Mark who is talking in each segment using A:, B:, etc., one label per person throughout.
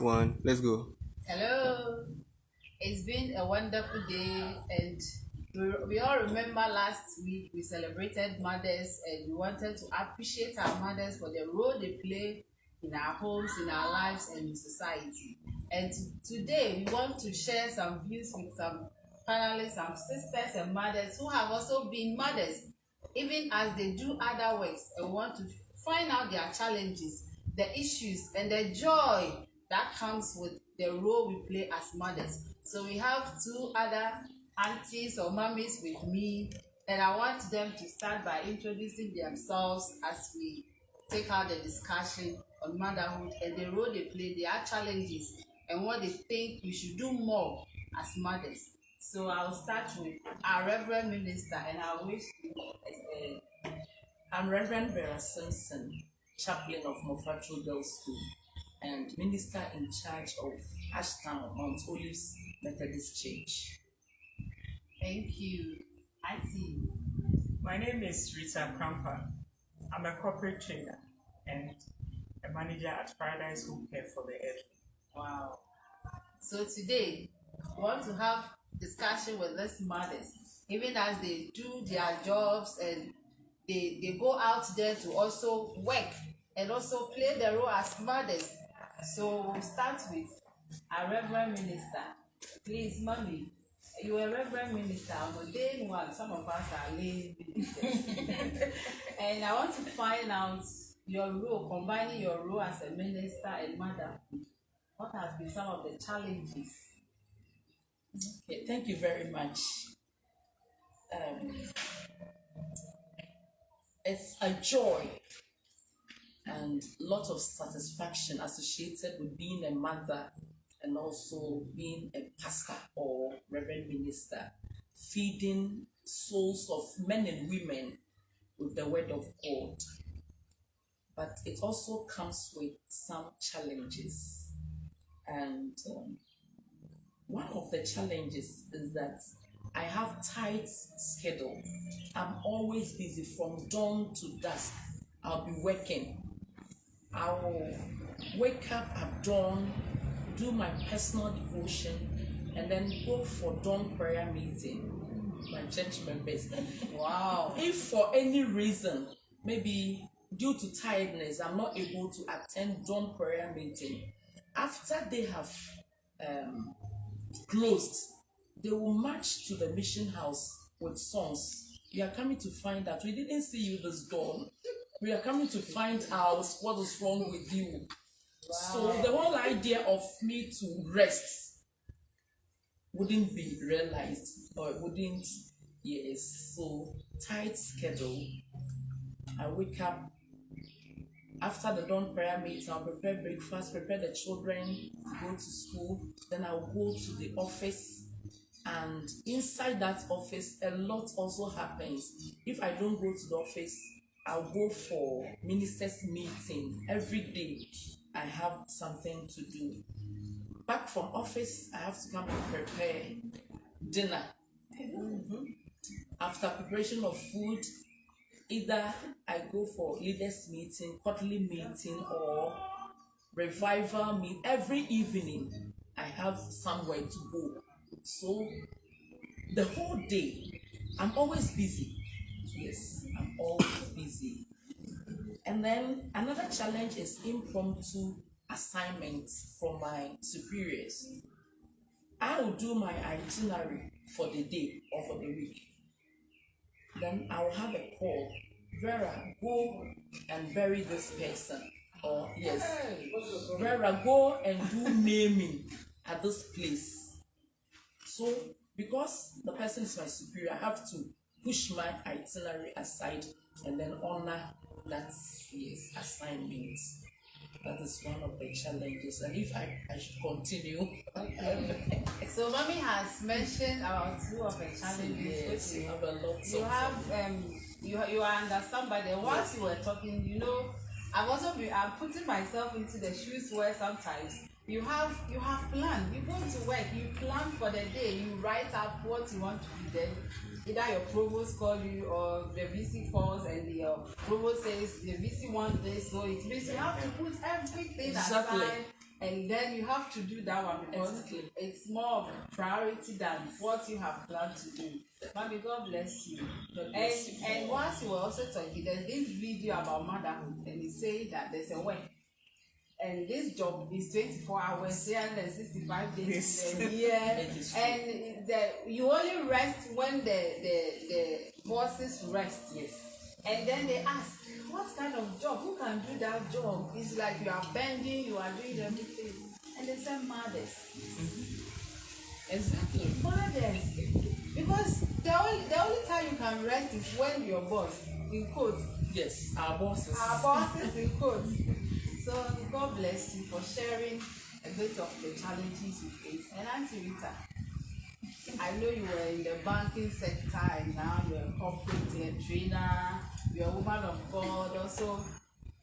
A: One, let's go.
B: Hello. It's been a wonderful day, and we all remember last week we celebrated mothers, and we wanted to appreciate our mothers for the role they play in our homes, in our lives, and in society. And today we want to share some views with some panelists, some sisters and mothers who have also been mothers, even as they do other works, and want to find out their challenges, the issues, and the joy that comes with the role we play as mothers. So we have two other aunties or mummies with me, and I want them to start by introducing themselves as we take out the discussion on motherhood and the role they play, their challenges, and what they think we should do more as mothers. So I'll start with our Reverend Minister, and I wish
C: I'm Reverend Vera Simpson, chaplain of Mofatro Girls School and minister in charge of Ashtown Mount Olives Methodist Church.
B: thank you. Auntie.
D: My name is Rita Krampa. I'm a corporate trainer and a manager at Paradise Home Care for the Elderly.
B: Wow. So today, we want to have discussion with these mothers, even as they do their jobs and they go out there to also work and also play the role as mothers. So we'll start with our Reverend Minister. Please, Mommy, you are a Reverend Minister. On the day one, some of us are lay ministers. And I want to find out your role, combining your role as a minister and mother. What has been some of the challenges?
C: Okay, thank you very much. It's a joy and lot of satisfaction associated with being a mother and also being a pastor or reverend minister, feeding souls of men and women with the word of God. But it also comes with some challenges. And one of the challenges is that I have tight schedule. I'm always busy from dawn to dusk. I'll be working. I will wake up at dawn, do my personal devotion, and then go for dawn prayer meeting. My church members.
B: Wow.
C: If for any reason, maybe due to tiredness, I'm not able to attend dawn prayer meeting, after they have closed, they will march to the mission house with songs. We are coming to find out we didn't see you this dawn. We are coming to find out what is wrong with you. Wow. So the whole idea of me to rest wouldn't be realized, or it wouldn't. Yes, so tight schedule. I wake up after the dawn prayer meeting. I'll prepare breakfast, prepare the children to go to school. Then I'll go to the office. And inside that office, a lot also happens. If I don't go to the office, I'll go for ministers' meeting. Every day, I have something to do. Back from office, I have to come and prepare dinner. After preparation of food, either I go for leaders' meeting, quarterly meeting, or revival meet. Every evening, I have somewhere to go. So the whole day, I'm always busy. Yes, I'm always busy. And then another challenge is impromptu assignments from my superiors. I will do my itinerary for the day or for the week. Then I will have a call. Vera, go and bury this person. Or yes, Vera, go and do naming at this place. So, because the person is my superior, I have to push my itinerary aside and then honor that assignment. That is one of the challenges. And if I should continue.
B: Okay. So mommy has mentioned about two of the challenges.
C: Yes, you have a lot
B: you
C: of
B: have you are under somebody. Once you were talking, I'm putting myself into the shoes where sometimes you have planned. You go to work, you plan for the day, you write up what you want to do. Then either your provost call you or the VC calls and your provost says the VC wants this, so it means you have to put everything aside and then you have to do that one because
C: Exactly.
B: it's more of a priority than what you have planned to do. Mommy, God bless you.
C: God bless you.
B: And once you were also talking, there's this video about motherhood, and it says that there's a way. And this job is 24 hours, 365 days
C: Yes.
B: in a year.
C: It is true.
B: And you only rest when the bosses rest.
C: Yes.
B: And then they ask, what kind of job? Who can do that job? It's like you are bending, you are doing everything. And they say mothers.
C: Exactly.
B: Mothers. Because the only time you can rest is when your boss, in quotes,
C: Yes, our bosses.
B: our bosses in quotes. So God bless you for sharing a bit of the challenges you face. And Auntie Rita, I know you were in the banking sector and now you're a corporate trainer, you're a woman of God. Also,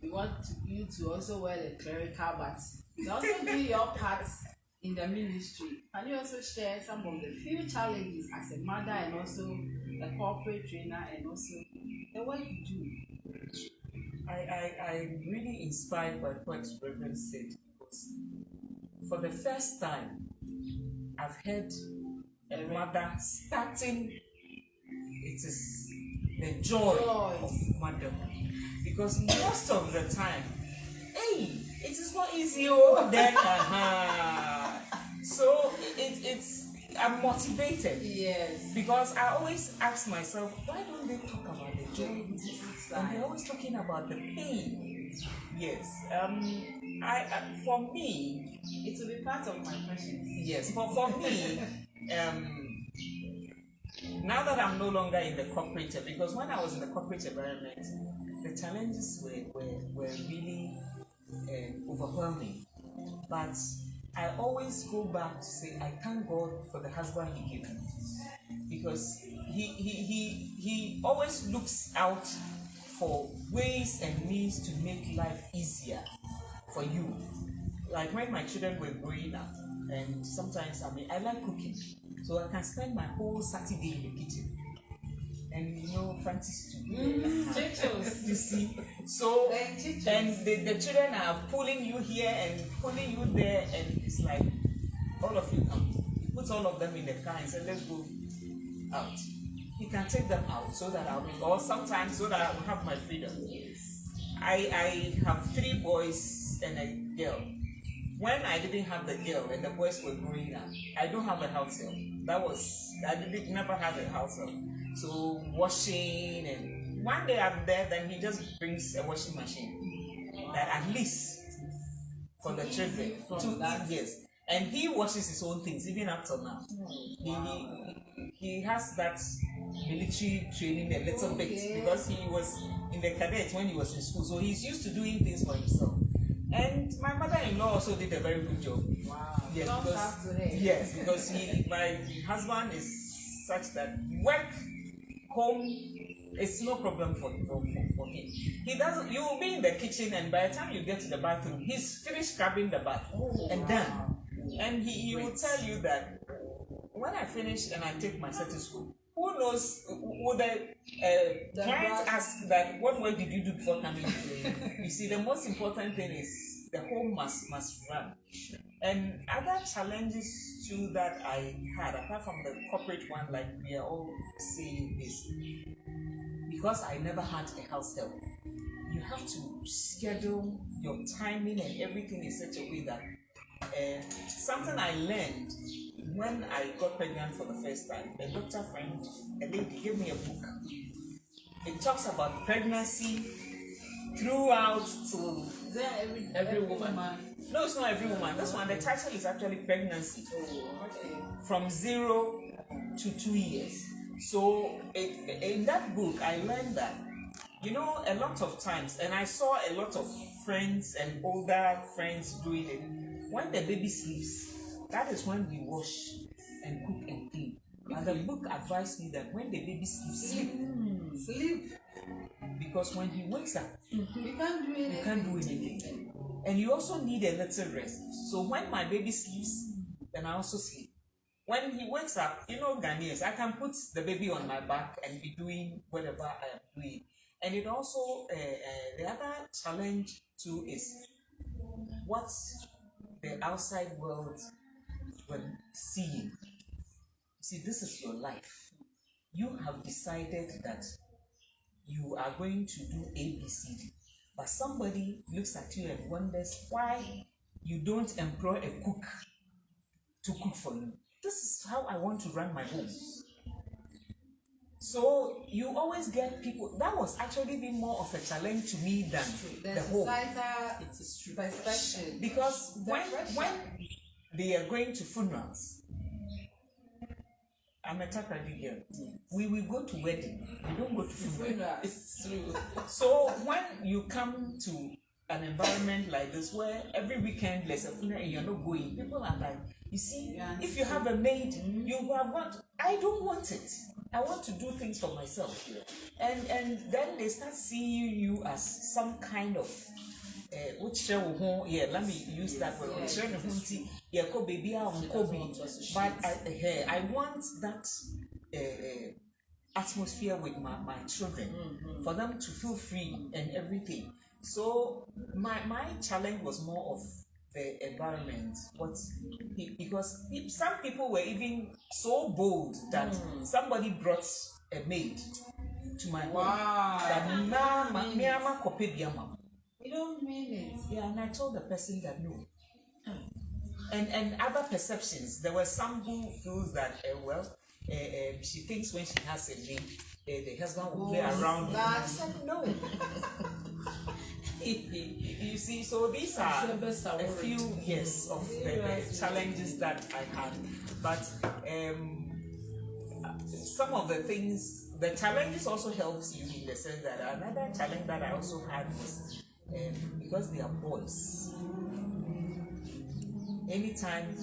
B: we want you to also wear the clerical, but you also do your part in the ministry. Can you also share some of the few challenges as a mother and also a corporate trainer and also the work you do?
C: I'm really inspired by what Reverend said because for the first time I've heard a mother starting it is the joy of motherhood because most of the time, hey, it is not easy over there. So it's I'm motivated.
B: Yes.
C: Because I always ask myself, why don't they talk about the joy? And they're always talking about the pain. Yes. For me,
B: It will be part of my questions.
C: yes. For me, now that I'm no longer in the corporate, because when I was in the corporate environment, the challenges were really overwhelming. But I always go back to say I thank God for the husband He gave me, because he always looks out for ways and means to make life easier for you. Like when my children were growing up, and sometimes I like cooking, so I can spend my whole Saturday in the kitchen. And Francis too.
B: Chichos.
C: You see, so
B: Then chichos.
C: and the children are pulling you here and pulling you there, and it's like all of you come. He puts all of them in the car and says, "Let's go out." He can take them out so that or sometimes so that I will have my freedom. I have 3 boys and a girl. When I didn't have the girl and the boys were growing up, I don't have a house help. I never had a house help. So washing, and one day I'm there, then he just brings a washing machine. That at least for the children to yes. And he washes his own things even up till now. He has that military training a little bit because he was in the cadets when he was in school, so he's used to doing things for himself. And my mother-in-law also did a very good job.
B: Wow.
C: Yes, because my husband is such that work, home, it's no problem for him. He doesn't. You will be in the kitchen, and by the time you get to the bathroom, he's finished scrubbing the bath and done. And he will tell you that when I finish and I take my son to school, who knows? Would the client ask that, what work did you do before coming here? You see, the most important thing is the home must run. And other challenges too that I had, apart from the corporate one, like we are all saying, is because I never had a house help. You have to schedule your timing and everything in such a way that something I learned when I got pregnant for the first time. A doctor friend, a lady, gave me a book. It talks about pregnancy throughout to every woman. No, it's not every woman. This one, the title is actually pregnancy. From 0 to 2 years. So in that book, I learned that, a lot of times, and I saw a lot of friends and older friends doing it. When the baby sleeps, that is when we wash and cook and clean. And the book advised me that when the baby sleeps, sleep. Because when he wakes up,
B: you can't do
C: anything. And you also need a little rest. So when my baby sleeps, then I also sleep. When he wakes up, Ghanaians, I can put the baby on my back and be doing whatever I am doing. And it also, the other challenge too is what the outside world were seeing. See, this is your life. You have decided that you are going to do ABCD, but somebody looks at you and wonders why you don't employ a cook to cook for you. This is how I want to run my home. So you always get people. That was actually even more of a challenge to me than the home.
B: It is true. Perspective.
C: Because when they are going to funerals, I'm a Takrady girl. We will go to wedding. We don't go to funeral.
B: It's true.
C: So when you come to an environment like this where every weekend there's a funeral and you're not going, people are like, you see, if you have a maid, you have want. I don't want it. I want to do things for myself. And then they start seeing you as some kind of let me use that word. But I want that atmosphere with my children, for them to feel free and everything. So my challenge was more of the environment, because some people were even so bold that somebody brought a maid to my home. That
B: You don't mean it.
C: Yeah, and I told the person that no. And other perceptions, there were some who feels that she thinks when she has a maid, the husband will play around. I said no. You see, so these are a few of the challenges that I had. But some of the things, the challenges also helps you in the sense that another challenge that I also had was because they are boys. Anytime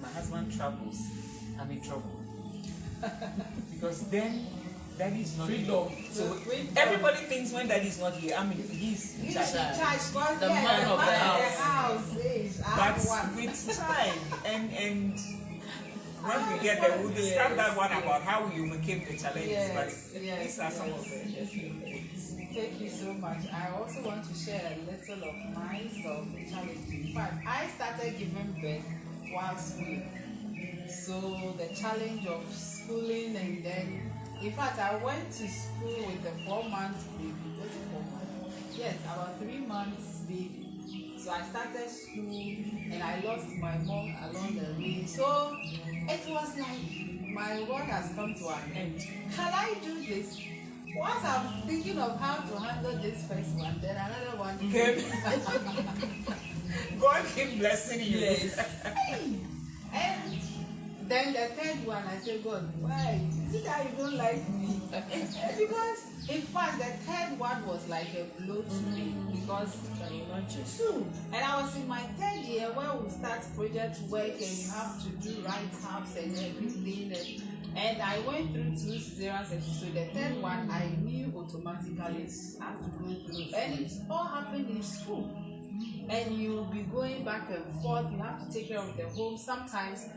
C: my husband travels, I'm in trouble. Because then daddy is not here. So everybody thinks when daddy is not here, he's in charge.
B: The man of the house.
C: But with time and when we get there, we'll discuss that one about how you became the challenges. But these are some of the few things.
B: Thank you so much. I also want to share a little of my challenges. In fact, I started giving birth while schooling. So the challenge of schooling, and then, in fact, I went to school with a 4-month baby. Was it 4 months? Yes, about 3 months baby. So I started school and I lost my mom along the way. So it was like my work has come to an end. Can I do this? Once I'm thinking of how to handle this first one, then another one came.
C: God keep blessing you.
B: Yes. And then the third one, I said, God, why? Is it that you don't like me? Because, in fact, the third one was like a blow to me. Because, and I was in my 3rd year where we start project work and you have to do write-ups and everything. And I went through 2 cesarean sections. So the third one, I knew automatically I have to go through. And it all happened in school. And you'll be going back and forth. You have to take care of the home. Sometimes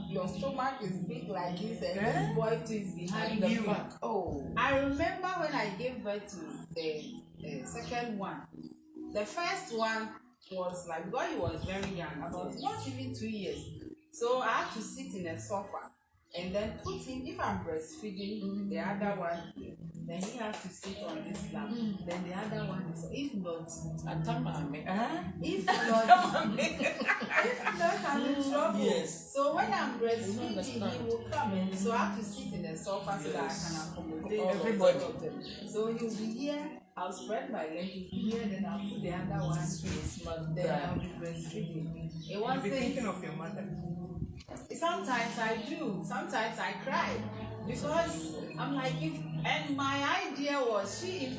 B: your stomach is big like this, and this boy too is behind you. Oh, I remember when I gave birth to the second one. The first one was like, because he was very young, about not even 2 years. So I had to sit in a sofa and then put him, if I'm breastfeeding, the other one, then he has to sit on this lap. Then the other one is, if not, I'm in trouble.
C: Yes.
B: So when I'm breastfeeding, he will come in. So I have to sit in the sofa so that I can accommodate
C: everybody.
B: So he'll be here, I'll spread my leg, he'll be here, then I'll put the other one, then I'll be breastfeeding.
D: You'll be thinking of your mother.
B: Sometimes I do. Sometimes I cry because I'm like, and my idea was she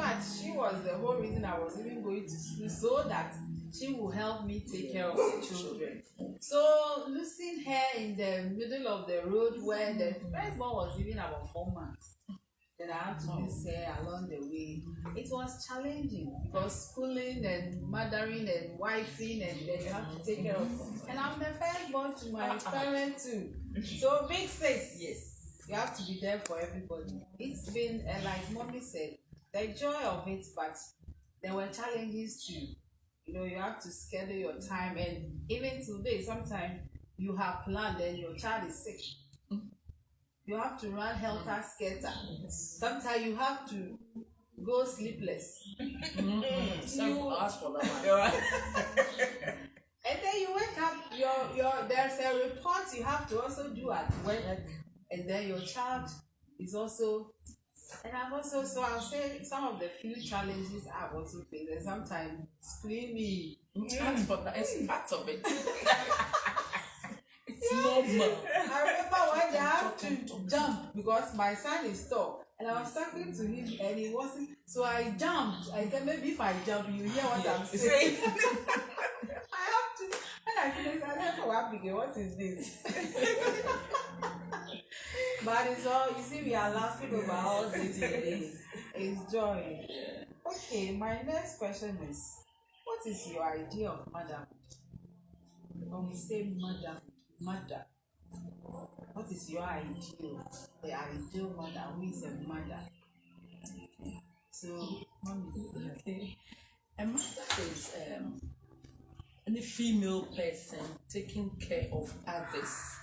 B: was the whole reason I was even going to school, so that she will help me take care of the children. So losing her in the middle of the road where the firstborn was even about 4 months, then I had to miss her along the way. It was challenging because schooling and mothering and wifing, and then you have to take care of. And I'm the firstborn to my parents too. So big sis, yes. You have to be there for everybody. It's been, like Mommy said, the joy of it, but there were challenges too. You know, you have to schedule your time, and even today, sometimes you have planned and your child is sick. You have to run helter skelter. Sometimes you have to go sleepless.
C: Several hours for that one.
B: And then you wake up, there's a report you have to also do at work, and then your child is also, and I've also, so I'll say some of the few challenges I've also faced, and sometimes screaming.
C: But it's part of it. It's normal.
B: I remember when they have to jump because my son is tall, and I was talking to him and he wasn't, so I jumped. I said, maybe if I jump, you hear what I'm saying. I have to, when I finished, I said, oh, what is this? But it's all, you see, we are laughing over all this. It's joy. Okay, my next question is, what is your idea of motherhood? When we say mother, what is your ideal? The ideal mother, who is a mother? So, mommy.
C: Okay. A mother is any female person taking care of others,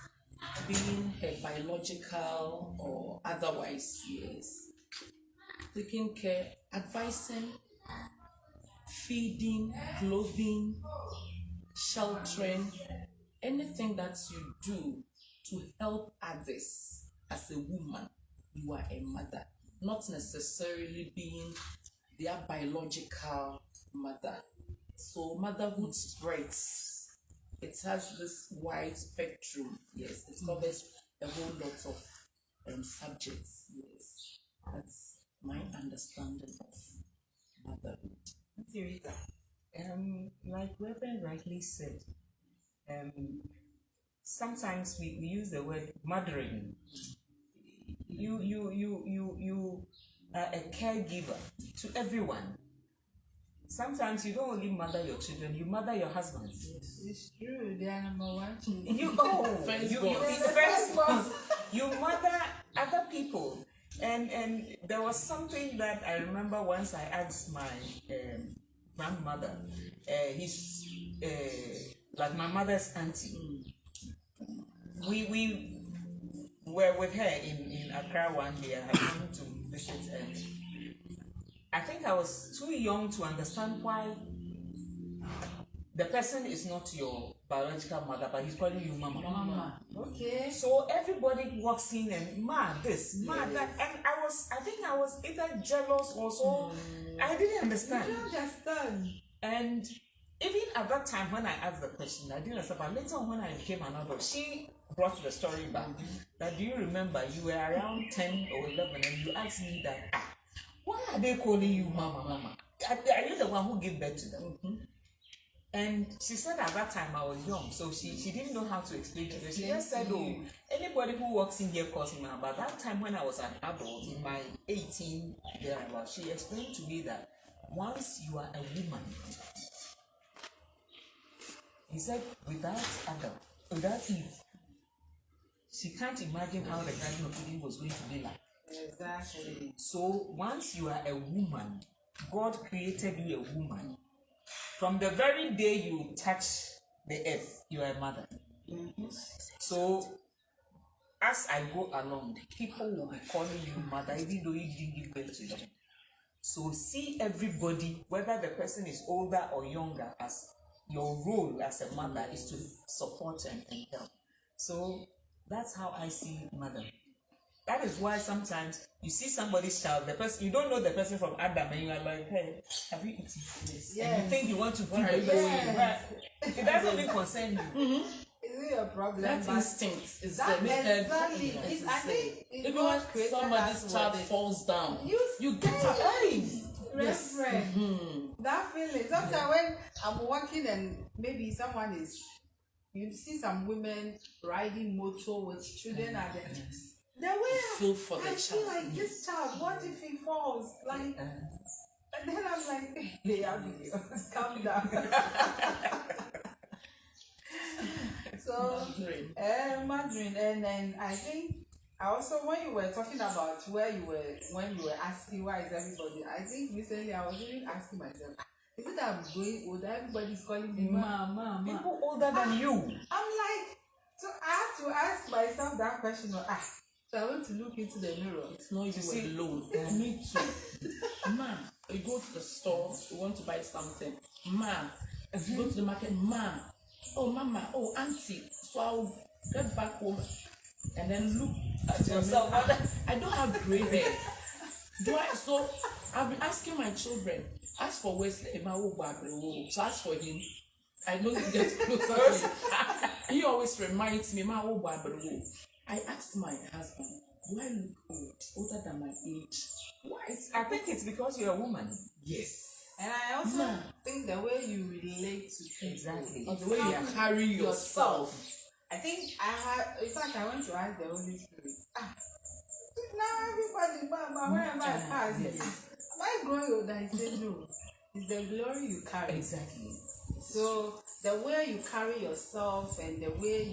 C: being her biological or otherwise, yes. Taking care, advising, feeding, clothing, sheltering, anything that you do to help others as a woman, you are a mother, not necessarily being their biological mother. So motherhood spreads. It has this wide spectrum. Yes, it covers a whole lot of subjects. Yes, that's my understanding of motherhood.
D: Like Reverend rightly said, sometimes we use the word mothering. You are a caregiver to everyone. Sometimes you don't only mother your children, you mother your husband.
B: It's true, they are number one.
D: You mother other people. And there was something that I remember once I asked my grandmother, he's like my mother's auntie. We were with her in Accra one day. I had come to visit, and I think I was too young to understand why the person is not your biological mother, but he's calling you mama.
B: Mama. Okay.
D: So everybody walks in and ma this, ma that, and I think I was either jealous or so. I didn't understand.
B: You don't understand.
D: And even at that time when I asked the question, I didn't understand. But later on when I became an adult, she brought the story back. That do you remember you were around 10 or 11 and you asked me that, why are they calling you mama? Are you the one who gave birth to them? And she said at that time I was young, so she didn't know how to explain to me. She just said, oh, anybody who walks in here calls me mama. But that time when I was an adult, in my 18 thereabouts, she explained to me that once you are a woman, he said, without Adam, without Eve, she can't imagine how the Garden of Eden was going to be like.
B: Exactly.
D: So once you are a woman, God created you a woman. From the very day you touch the earth, you are a mother. So as I go along, people will be calling you mother, even though you didn't give birth to them. So see everybody, whether the person is older or younger, as your role as a mother is to support and help. So that's how I see mother. That is why sometimes you see somebody's child, the person, you don't know the person from Adam, and you are like, hey, have you eaten this?
B: Yes.
D: And you think you want to feed the person, but it doesn't even concern you.
B: Is it a problem?
C: That instinct is
B: that
C: the
B: exactly. I think
C: even when somebody's child falls down, you get up.
B: Yes. That feeling. Sometimes when I'm walking and maybe someone is, you see some women riding motor with children at them. The way
C: feel for the
B: I
C: child.
B: feel like this child, what if he falls? Like, and then I'm like, hey, Abigail, calm down. So, Madrid, and then I think I also, when you were talking about where you were, when you were asking why is everybody, I think recently I was even asking myself, Is it that I'm growing old? Everybody's calling me ma.
D: People older than you.
B: I'm like, so I have to ask myself that question. So I want to look into the mirror.
C: It's not you
D: see,
C: alone. Me too. Ma, you go to the store, you want to buy something. Ma, you go to the market. Ma, oh mama, oh auntie. So I'll get back home and then look at yourself. I don't have gray hair. So I've been asking my children. As for Wesley, so as for him, I know he gets closer to him. He always reminds me, I asked my husband, do I look old, older than my age?
D: Why? I think it's because you're a woman.
C: Yes.
B: And I also think the way you relate to people,
D: Exactly.
C: The way you carry yourself.
B: I think in fact, I want to ask the Holy Spirit. Now everybody, mama, where am I past?
C: Yes.
B: Am I growing old? I said no. It's the glory you carry.
C: Exactly.
B: So the way you carry yourself and the way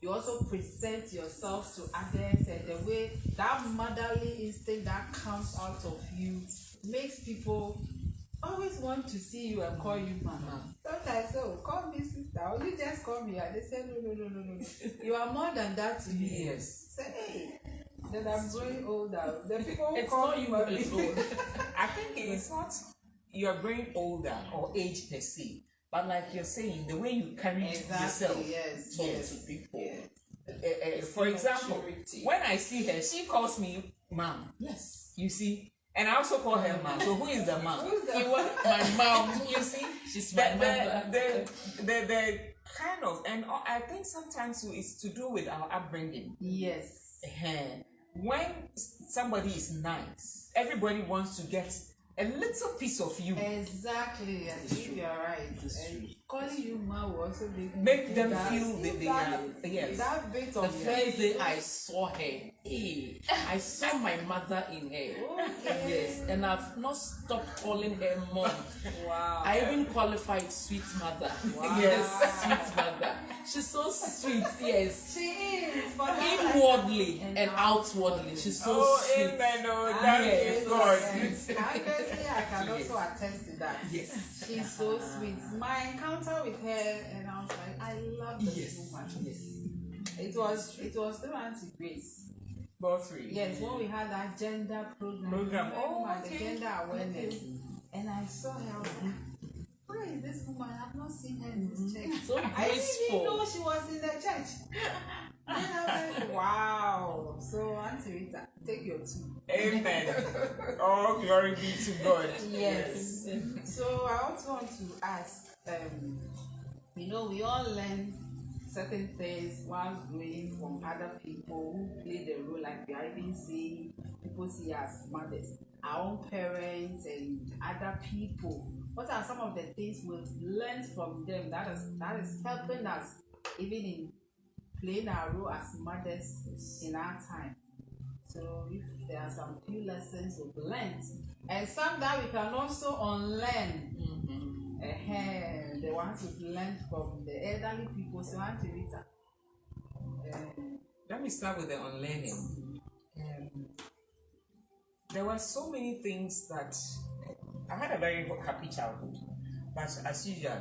B: you also present yourself to others and the way that motherly instinct that comes out of you makes people always want to see you and call you mama. Sometimes, call me sister, or you just call me, and they say no. You are more than that to me.
C: Yes.
B: Say, hey, that I'm growing older. The people who
C: It's
B: call
C: not
B: you
C: you
B: mommy.
C: alone.
D: I think it's not you're growing older or age per se, but like you're saying, the way you carry yourself
B: Yes.
C: to people.
B: Yes.
D: For example,
C: maturity.
D: when I see her, she calls me mom.
C: Yes.
D: You see, and I also call her mom. So who is the mom?
B: Who's the
C: You want my mom.
D: You see,
C: She's my mother.
D: the kind of, and I think sometimes it's to do with our upbringing.
B: Yes.
D: When somebody is nice, everybody wants to get a little piece of you.
B: Exactly. I think you are right. And calling you ma will also
D: Make them
B: that,
D: feel that they are, yes.
B: That bit
C: The
B: of
C: first day I saw her, I saw my mother in her.
B: Okay.
C: Yes, and I've not stopped calling her mom.
B: Wow.
C: I even qualified sweet mother.
B: Wow.
C: Yes, sweet mother. She's so sweet, yes.
B: She is. For that
C: Inwardly and outwardly, she's so sweet.
D: Amen. Oh,
B: I-
D: that
C: Yes.
D: is God.
B: Honestly, I can also attest to that.
C: Yes.
B: She's so sweet. My encounter with her, and I was like, I love this
C: Yes.
B: woman.
C: Yes.
B: It was through Auntie Grace.
D: Both three.
B: Yes, when we had that gender program.
D: Program.
B: Oh,
D: Oh,
B: the
D: okay.
B: gender awareness. And I saw her, I was like, where is this woman? I've not seen her in this church.
C: So
B: I didn't even know
C: graceful.
B: she was in the church. And I was like, wow. So, Auntie Rita, take your two.
D: Amen. All glory be to God.
B: Yes. So, I also want to ask, we all learn certain things while growing from other people who play the role, like we are even seeing people see as mothers, our own parents and other people. What are some of the things we've learned from them that is helping us even in playing our role as mothers in our time? So if there are some few lessons we've learned and some that we can also unlearn, the ones we've learned from the elderly people. So Auntie Rita,
D: Let me start with the unlearning. There were so many things that I had a very happy childhood, but as usual,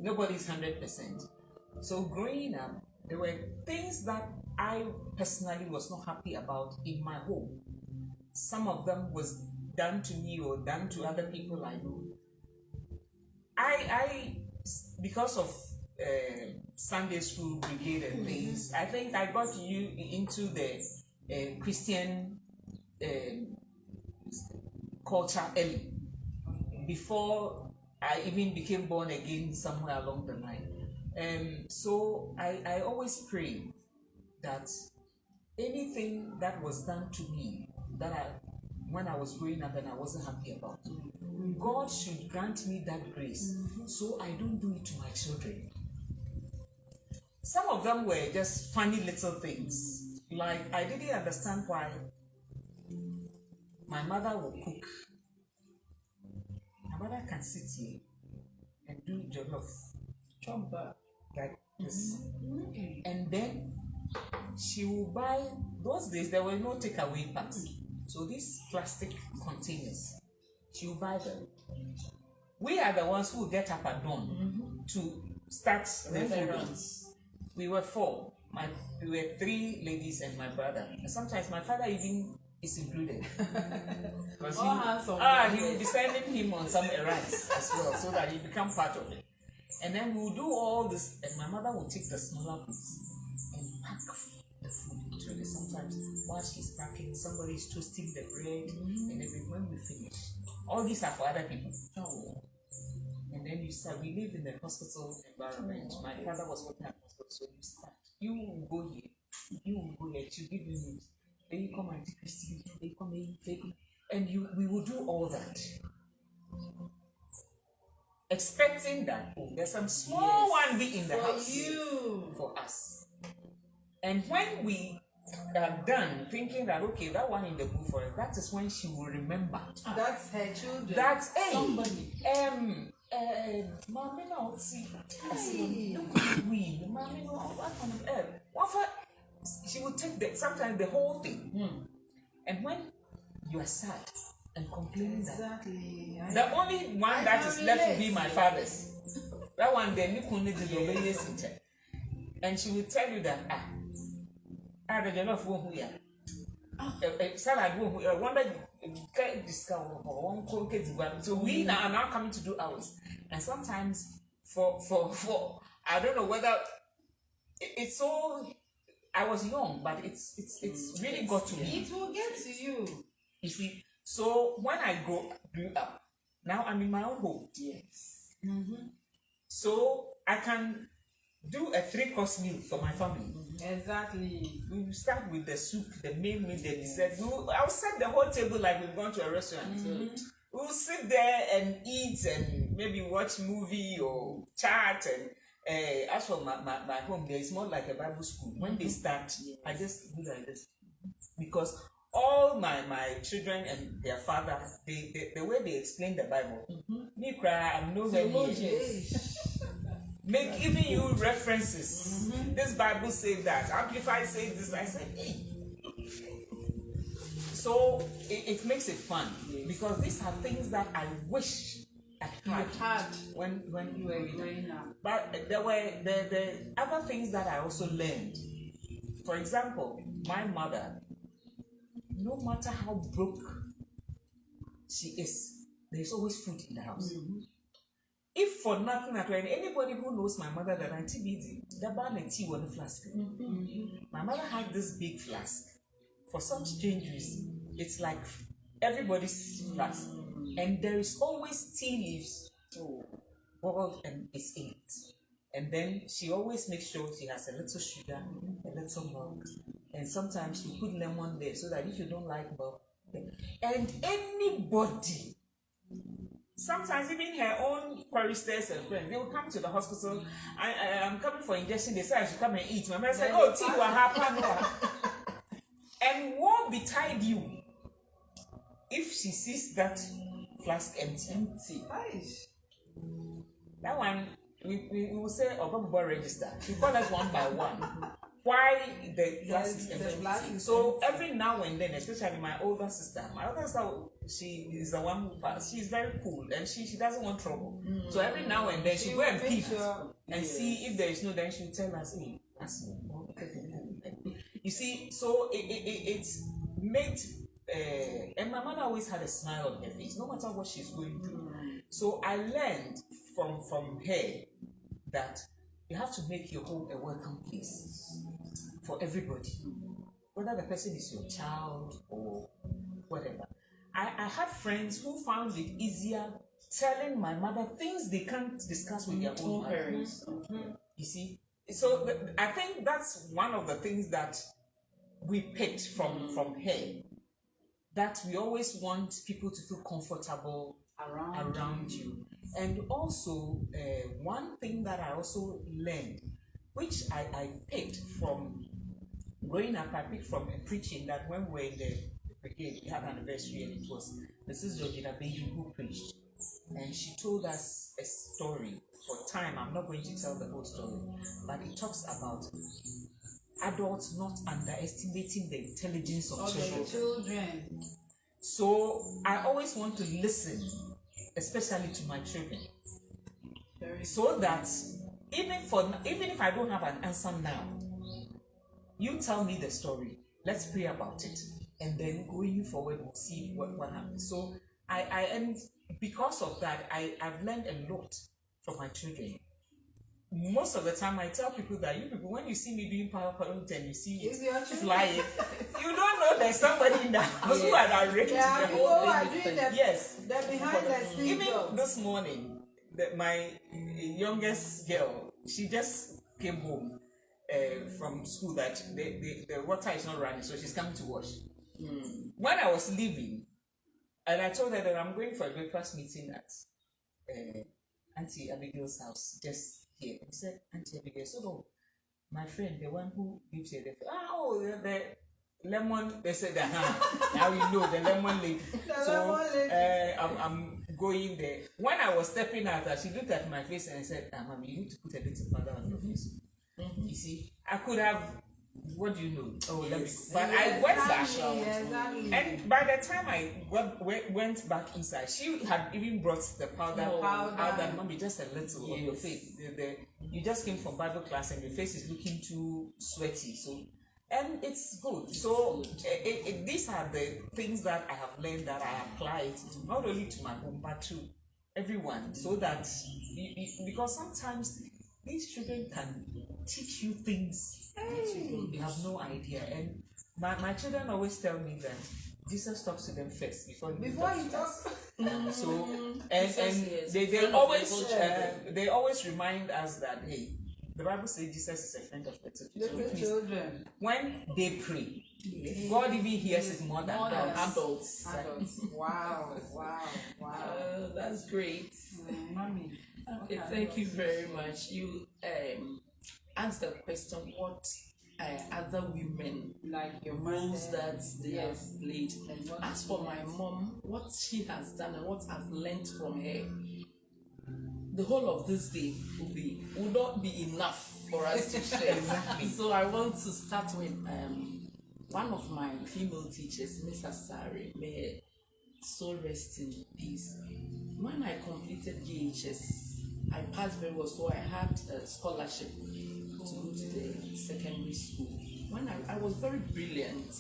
D: nobody's 100%. So growing up, there were things that I personally was not happy about in my home. Some of them was done to me or done to other people I know. I because of Sunday school brigade and things, I think I got you into the Christian culture early, before I even became born again somewhere along the line. So I always pray that anything that was done to me when I was growing up and I wasn't happy about, God should grant me that grace so I don't do it to my children. Some of them were just funny little things. Like, I didn't understand why my mother will cook. My mother can sit here and do jollof, chomba, like this. And then she will buy, those days there were no takeaway packs. So these plastic containers, she will buy them. we are the ones who get up at dawn to start the food runs. We were 4. We were 3 ladies and my brother. And sometimes my father even is included. Because he will be sending him on some errands as well, so that he become part of it. And then we will do all this, and my mother will take the smaller bits and pack the food into it. Sometimes while she's packing, somebody is toasting the bread, and then when we finish, all these are for other people. And then you start. We live in the hospital environment. My father was working at hospital, so you start. You will go here. You will go here. You give you news. Then you come and Christine. They come in. And we will do all that, expecting that there's some small one be in the house for us. And when we are done thinking that okay, that one in the book for us, that is when she will remember.
B: That's her children.
D: That's somebody. Mommy, no, see, she will take sometimes the whole thing. And when you are sad and complaining
B: exactly.
D: The only one that is left will be my father's. That one then you couldn't do the obedience. And she will tell you that the jollof won't hear. Salad won't wonder discount one cook. So we now are now coming to do ours. And sometimes for I don't know whether it's so I was young, but it's really got to me.
B: It will get to you.
D: You see, so when I grew up, now I'm in my own home.
B: Yes.
D: So I can do a 3-course meal for my family.
B: Exactly.
D: We will start with the soup, the main meal, the dessert. I'll set the whole table like we've gone to a restaurant. We'll sit there and eat and maybe watch movie or chat. And as for my home, there is more like a Bible school. When they start, I just do like this. Because all my children and their father, the way they explain the Bible, me cry, I'm nowhere near. Make giving you references. This Bible says that. Amplified says this. I said, hey. So it makes it fun because these are things that I wish I had when you were growing up. But there were the other things that I also learned. For example, my mother, no matter how broke she is, there is always food in the house. If for nothing at all, anybody who knows my mother, that Auntie Biddy, the bar and tea was a flask. My mother had this big flask. For some strange reason, it's like everybody's flask. And there is always tea leaves boiled and it's in it. And then she always makes sure she has a little sugar, a little milk. And sometimes you put lemon there so that if you don't like milk, and anybody, sometimes even her own choristers and friends, they will come to the hospital. I'm coming for injection. They say I should come and eat. My mother said, "Oh, tea will happen." And what betide you if she sees that flask empty? That one we will say, "Oh, boy, register." We call us one by one. Why the flask is empty? So every now and then, especially my older sister, she is the one who passed. She is very cool and she doesn't want trouble. So every now and then she go and peep and see if there is no. Then she will tell us, "Hey, you see." So it made. And my mother always had a smile on her face, no matter what she's going through. So I learned from her that you have to make your home a welcome place for everybody, whether the person is your child or whatever. I had friends who found it easier telling my mother things they can't discuss with their own parents. You see, so I think that's one of the things that we picked from her. That we always want people to feel comfortable around you. And also, one thing that I also learned, which I picked from growing up, I picked from a preaching that when we were in the brigade, we had an anniversary, and it was Mrs. Georgina Beju who preached. And she told us a story. For time, I'm not going to tell the whole story, but it talks about adults not underestimating the intelligence of children. So I always want to listen especially to my children, so that even if I don't have an answer now, you tell me the story. Let's pray about it, and then going forward, we'll see what happens. So and because of that, I've learned a lot from my children. Most of the time, I tell people that you people, when you see me doing PowerPoint and you see it flying, you don't know there's somebody in the house who had arranged the whole thing. Yes,
B: the behind the scenes.
D: Even this morning, my youngest girl, she just came home from school that the water is not running, so she's coming to wash. When I was leaving, and I told her that I'm going for a breakfast meeting at Auntie Abigail's house, just here. I said, Auntie Abigail, so my friend, the one who lives here, the lemon, they said, now you know the lemon lady. I'm going there. When I was stepping out, she looked at my face and said, Mommy, you need to put a little powder on your face. You see, I could have, what do you know? Oh, yes. But I went back.
B: Exactly.
D: And by the time I went back inside, she had even brought the powder out. That Mommy, just a little on your face. You just came from Bible class and your face is looking too sweaty. So, and it's good. So these are the things that I have learned that I apply to not only to my home but to everyone. So that because sometimes these children can teach you things that you have no idea. And my children always tell me that Jesus talks to them first before he talks to us. So and they always remind us that, hey, the Bible says Jesus is a friend of little children. When they pray, God even hears it more than adults.
B: Wow.
C: That's great.
B: Mommy.
C: Okay, thank you very much. You asked the question, what other women
B: like your
C: roles
B: mother,
C: that they have played. As for my mom, what she has done and what I've learned from her, the whole of this day will not be enough for us to share. So I want to start with one of my female teachers, Miss Asari. May her soul rest in peace. When I completed GHS, I passed very well, so I had a scholarship to go to the secondary school. When I was very brilliant,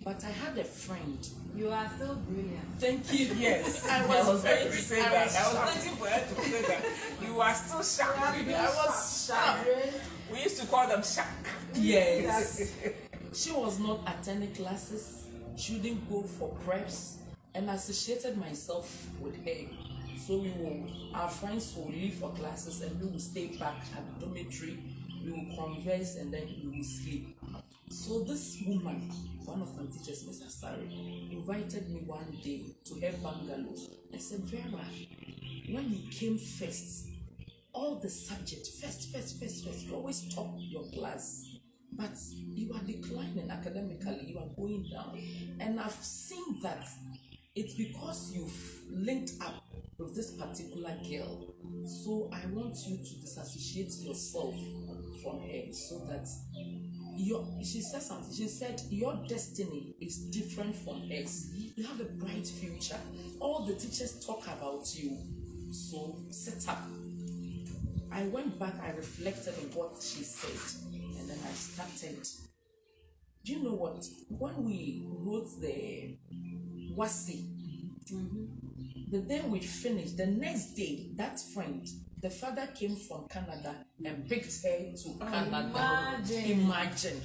C: but I had a friend.
B: You are so brilliant.
C: Thank you.
D: Yes,
C: I was
D: ready to say that. I was waiting for her to say that. You are still sharp.
C: I was sharp.
D: We used to call them sharp.
C: Yes. She was not attending classes. She didn't go for preps, and I associated myself with her. So our friends will leave for classes and we will stay back at the dormitory. We will converse and then we will sleep. So this woman, one of my teachers, Miss Asari, invited me one day to her bungalow and said, Vera, when you came first, all the subjects, first, you always top your class. But you are declining academically, you are going down. And I've seen that it's because you've linked up with this particular girl. So I want you to disassociate yourself from her so that she said something. She said, your destiny is different from hers. You have a bright future. All the teachers talk about you. So set up. I went back, I reflected on what she said, and then I started. Do you know what? When we wrote the WASI, the day we finished, the next day, that friend, the father came from Canada and picked her to Canada. Imagine.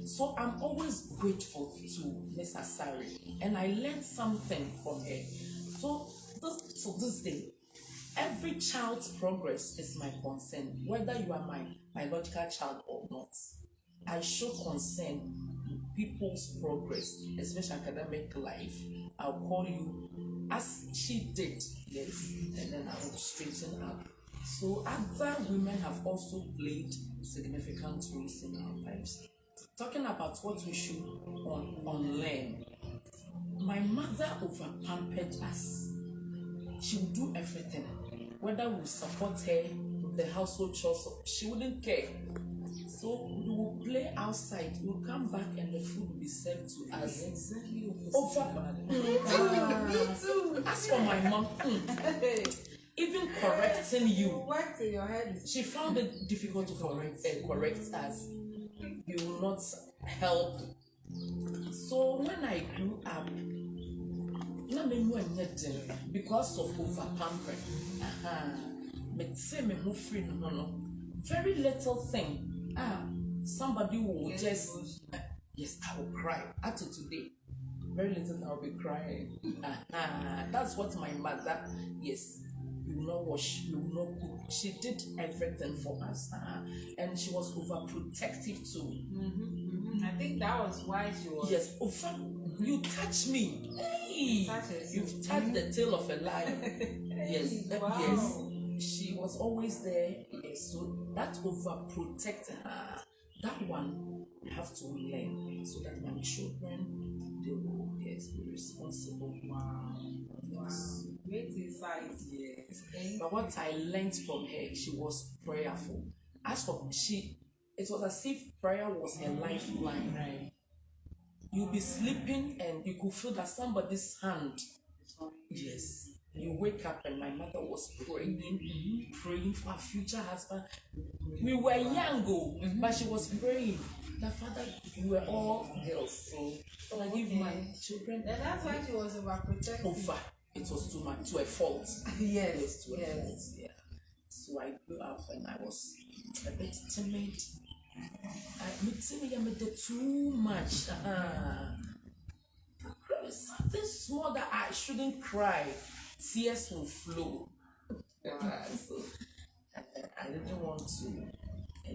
C: So I'm always grateful to Miss Asari, and I learned something from her. So to this day, every child's progress is my concern, whether you are my biological child or not. I show concern in people's progress, especially academic life. I'll call you as she did, yes, and then I will straighten up. So other women have also played significant roles in our lives. Talking about what we should unlearn. My mother over-pampered us. She would do everything. Whether we support her with the household chores, she wouldn't care. So we will play outside. We'll come back and the food will be served to us.
D: Exactly.
C: Over.
B: Me too.
C: As for my mom, even correcting you,
B: What in your head is
C: she found it difficult to correct us. You will not help. So when I grew up, na me mu anya den because of over pampering. Me say me ho free no. Very little thing. Somebody will just yes, I will cry. Up to today. Very little I will be crying. That's what my mother, yes, you will not wash, you will not cook. She did everything for us. And she was overprotective too.
B: I think that was why she was.
C: Yes, over, you touch me. Hey, you've touched the tail of a lion. Yes,
B: Wow.
C: yes. She was always there. Yes, so that overprotected her. That one I have to learn so that my children they will yes, be responsible. Wow. Yes.
B: Great insight.
C: Yes. But what I learned from her, she was prayerful. As for it was as if prayer was her lifeline.
D: Right.
C: You'll be sleeping and you could feel that somebody's hand. Yes. You wake up and my mother was praying for her future husband. We were young, but she was praying. The father, we were all girls, so I give my children.
B: And that's why she was overprotective.
C: Over. It was to a fault.
B: Yes.
C: To a fault. Yeah. So I grew up and I was a bit timid. I made too much. Something small that I shouldn't cry. Tears will flow. So I didn't want to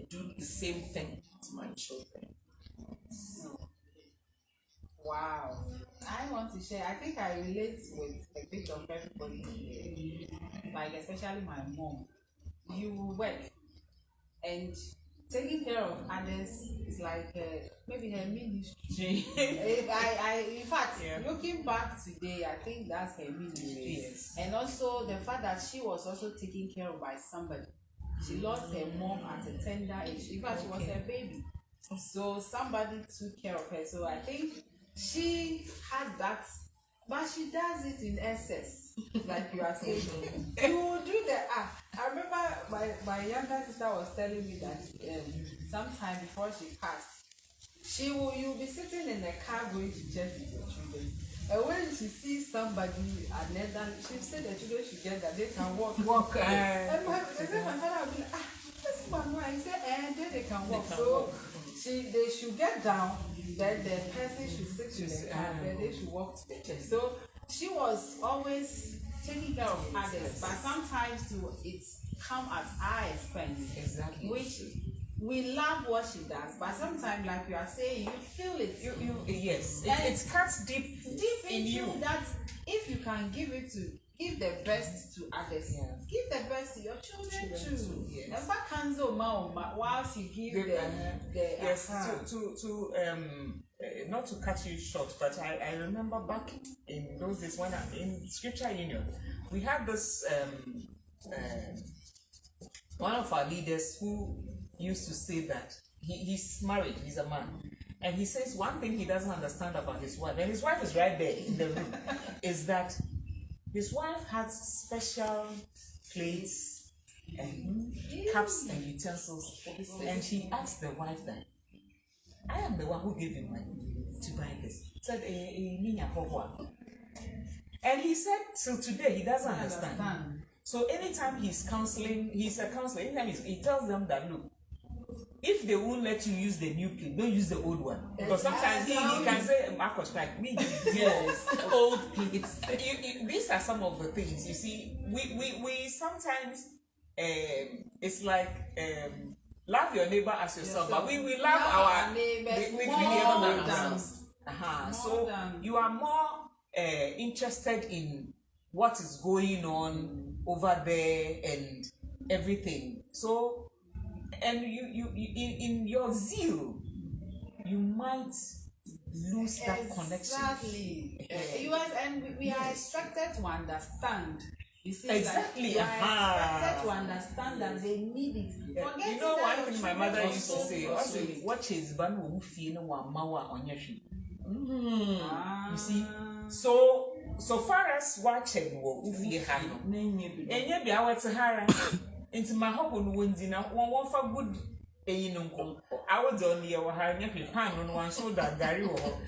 C: do the same thing to my children.
B: Wow. I want to share. I think I relate with a bit of everybody here. Like especially my mom. You work and taking care of others is like maybe her ministry. In fact, looking back today, I think that's her ministry.
C: Yes.
B: And also the fact that she was also taken care of by somebody. She lost her mom at a tender age. In fact, she was a baby. So somebody took care of her. So I think she has that, but she does it in excess, like you are saying. You will do the I remember my younger sister was telling me that sometime before she passed, you'll be sitting in a car going to church with your children. And when she sees somebody another, she said the children should get that they can walk. And my father will be like, this one, I said, and then they can walk. They should get down, then the person should sit in the car, then they should walk to the church. So she was always taking care of others, but sometimes too, it's come at our expense.
D: Exactly.
B: Which we love what she does, but sometimes, like you are saying, you feel it.
D: Yes. It cuts deep in you.
B: That if you can give the best to others, give the best to your children too.
D: Yes.
B: Whilst you give
D: yes. Not to cut you short, but I remember back in those days when in Scripture Union, we had this one of our leaders who used to say that he's married, he's a man, and he says one thing he doesn't understand about his wife, and his wife is right there in the room, is that his wife has special plates and cups and utensils, and he asked the wife that, I am the one who gave you money to buy this. Said, and he said, till today he doesn't understand. So anytime he's counseling, he's a counselor, anytime he tells them that, look, if they won't let you use the new plate, don't use the old one. Because sometimes he can say, Marcos, like me, yes, old plates. These are some of the things, you see, we sometimes, it's like, love your neighbor as yourself, but we love our neighbors more than ourselves. So you are more interested in what is going on over there and everything. So, and you in your zeal, you might lose that connection.
B: Exactly. And we are expected to understand You see,
D: Exactly,
B: like, you are
D: uh-huh.
B: expected to understand that they need it. Forgetting
D: You know,
B: that
D: one
B: your
D: thing my
B: children
D: mother
B: are
D: used to
B: so
D: say,
B: frustrated.
D: what is ban wo fie no wa mawa onye hwe. You see, so far as watching wo ufie ha no. Enye bia wete hara. Nti ma hobo no wondi na won fa good eyi no nko. Awodo on ye wo ha nye hwe pan no wan so that gari wo.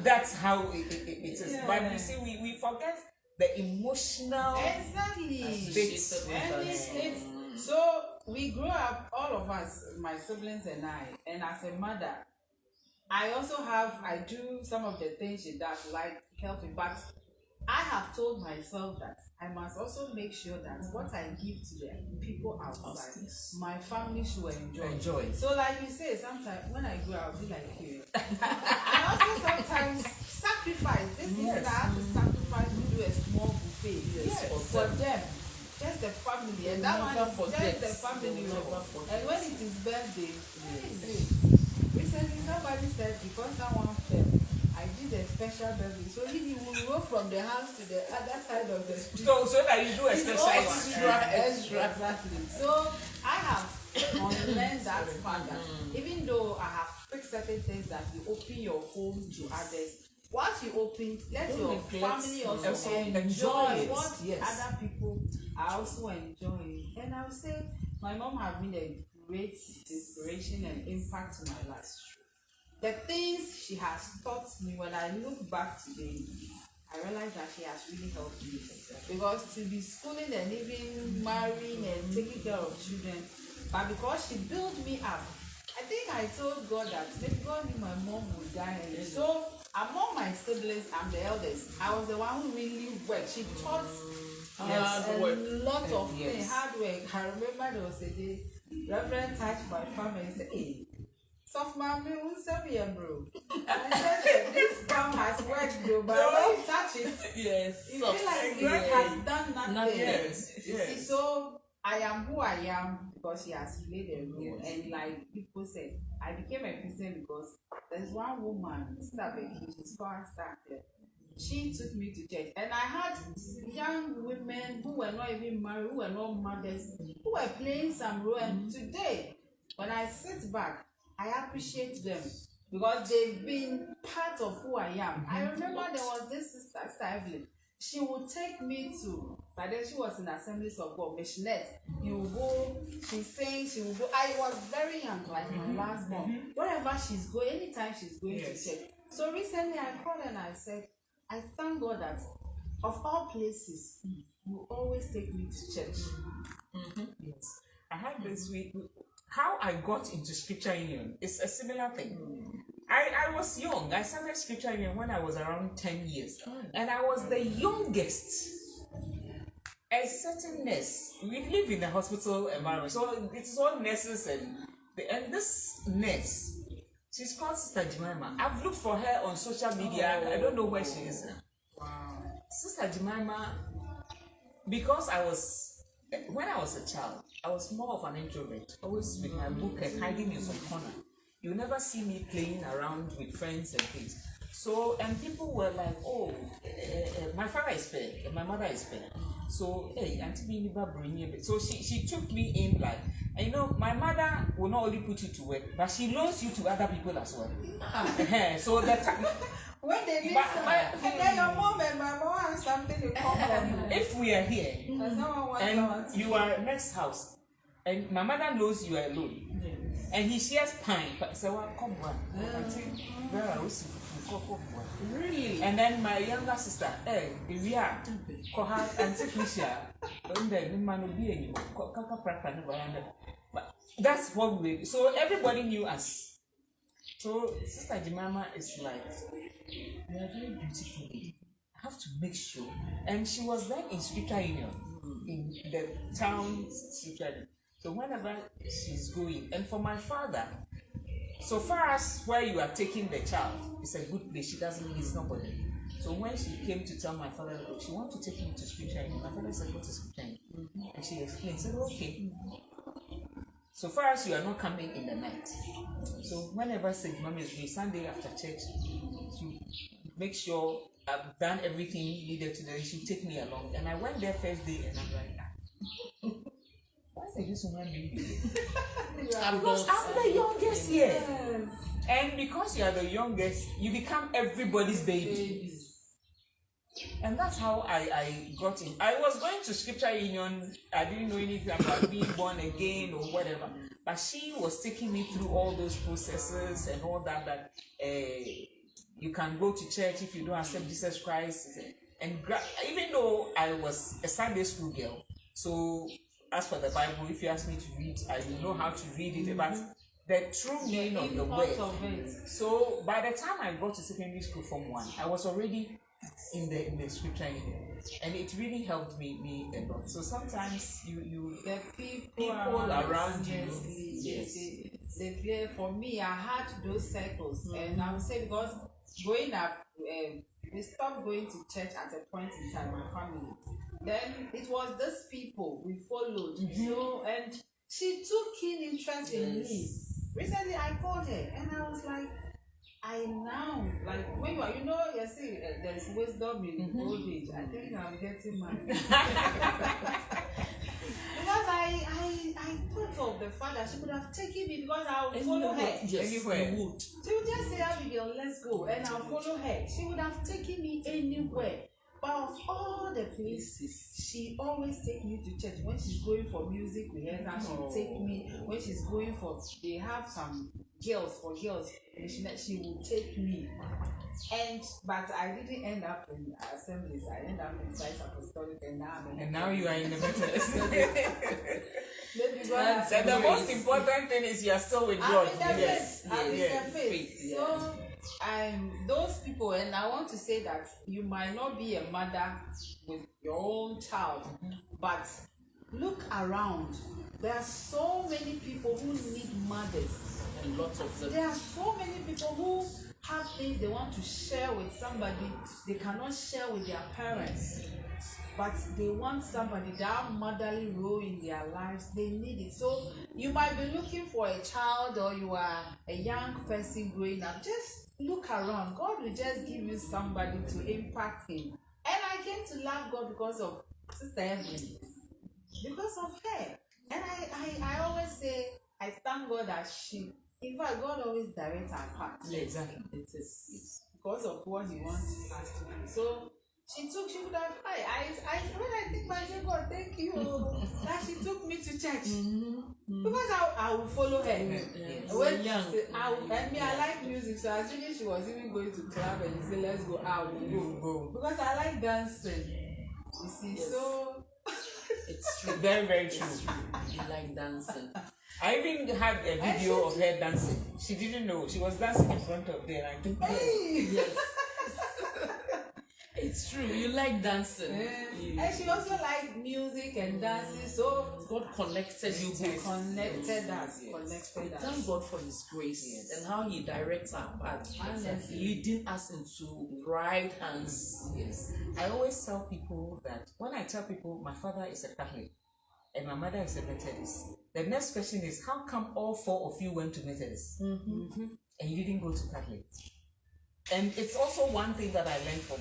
D: That's how it is.
B: Yeah.
D: But you see, we forget the emotional
B: Exactly.
D: bits.
B: And it's so we grew up, all of us, my siblings and I, and as a mother, I do some of the things she does, like helping, but I have told myself that I must also make sure that what I give to the people outside, my family should enjoy. So like you say, sometimes when I grow up, I'll be like you. I also sometimes sacrifice. This is that I have to sacrifice to do a small buffet for them. Just the family, and that one is just the family. And when it is birthday, recently somebody said because that one fell, I did a special birthday. So if you will go from the house to the other side of the street.
D: So that you do a special one.
B: Extra. Exactly. So I have unlearned that part that even though I have picked certain things that you open your home to others, once you open, let your family also enjoy what other people are also enjoying. And I would say my mom has been a great inspiration and impact to my life. The things she has taught me, when I look back today, I realize that she has really helped me. Because to be schooling and even marrying and taking care of children, but because she built me up, I think I told God that maybe God knew my mom would die. And so among my siblings, I'm the eldest. I was the one who really worked. She taught a lot of things, hard work. I remember there was a day, Reverend touched my palm and said, "Hey, soft mommy, who's a bro?" And I said, "This palm has worked, bro, but when you touch it, you feel like it has done nothing." You see, so I am who I am because she has played a role. And like people said, I became a Christian because there's one woman, Sister Becky, she's called started. She took me to church, and I had young women who were not even married, who were not mothers, who were playing some role. And today, when I sit back, I appreciate them because they've been part of who I am. I remember there was this sister, Sister Evelyn. She would take me to, but then she was in Assemblies of God, Missionette. You will go, she sings, she will go. I was very young, like my last born. Wherever she's going, anytime she's going to church. So recently I called and I said, I thank God that of all places, you always take me to church.
D: Yes. I had this week, how I got into Scripture Union is a similar thing. I was young. I started Scripture Union when I was around 10 years. And I was the youngest. A certain nurse, we live in a hospital environment, so it's all nurses and this nurse, she's called Sister Jemima. I've looked for her on social media. I don't know where she is now. Wow. Sister Jemima, because when I was a child, I was more of an introvert, always with my book and hiding in some corner. You never see me playing around with friends and things. So, and people were like, "Oh, my father is fair, my mother is fair. So, hey, Auntie Bini bring me." So she took me in like, and you know, my mother will not only put you to work, but she loans you to other people as well. So that
B: when they leave, and then your mom and my mom have something in common.
D: If we are here and you are next house, and my mother knows you are alone, and he shares pine, but so come one. Really? And then my younger sister, we are Koha and Felicia, and then man will be anymore. But that's what we. So everybody knew us. So Sister Jemima is like, "You are very beautiful lady. I have to make sure." And she was then in Scripture Union, in the town Scripture Union. So whenever she's going, and for my father, so far as where you are taking the child, it's a good place. She doesn't miss nobody. So when she came to tell my father, "Look, she wants to take me to Scripture Union," my father said, "Go to Scripture Union." And she explained, said, "Okay. So far as you are not coming in the night." So whenever St. Mama is doing Sunday after church, you make sure I've done everything needed to do. She take me along, and I went there first day, and I'm like, why is this woman being here? Because I'm the youngest here, and because you are the youngest, you become everybody's baby. And that's how I got in. I was going to Scripture Union. I didn't know anything about being born again or whatever. But she was taking me through all those processes and all that. You can go to church if you don't accept Jesus Christ. And even though I was a Sunday school girl, so as for the Bible, if you ask me to read, I know how to read it. But the true meaning of the word. So by the time I got to secondary school Form 1, I was already in the Scripture Union, and it really helped me a lot. So sometimes
B: the people around you, yes, they play. For me, I had those circles, and I would say because growing up, we stopped going to church at a point in time, my family. Then it was those people we followed, and she took keen interest in me. Recently, I called her, and I was like, I now, like, when you see, there's wisdom in old age. I think I'm getting mine. Because I thought of the fact that she could have taken me because I would follow her.
C: Yes,
B: She would just say, Abigail, let's go, and I'll follow her. She would have taken me anywhere. But of all the places, she always take me to church. When she's going for music rehearsal, she'll take me. When she's going they have some girls, and she will take me. But I didn't end up in assemblies. I ended up in Christ Apostolic, and now
D: you are in the Methodist.
B: Maybe God
D: and the most important thing is you are still with God.
B: Yes. So those people, and I want to say that you might not be a mother with your own child, but look around. There are so many people who need mothers,
C: and lots of them.
B: There are so many people who have things they want to share with somebody they cannot share with their parents, but they want somebody, that motherly role in their lives. They need it. So you might be looking for a child, or you are a young person growing up. Just look around. God will just give you somebody to impact him. And I came to love God because of Sister Evelyn, because of her. And I always say, I thank God that in fact, God always directs our path.
C: Exactly. It is
B: because of what he wants us to do. So she would have, when I think myself, God, thank you that she took me to church. Because I will follow her. When young. I like music, so as soon as she was even going to club and she said, let's go out, we go. Because I like dancing. You see, so
C: it's true.
D: Very, very true.
C: You like dancing.
D: I even had a video of her dancing. She didn't know. She was dancing in front of there. I think
C: yes. It's true. You like dancing.
B: And she also liked music and dancing. So
C: God connected you both.
B: Connected us.
C: Thank God for his grace and how he directs our path, leading us into right hands.
D: Yes. I always tell people that when I tell people my father is a Catholic and my mother is a Methodist, the next question is, how come all four of you went to Methodist and you didn't go to Catholic? And it's also one thing that I learned from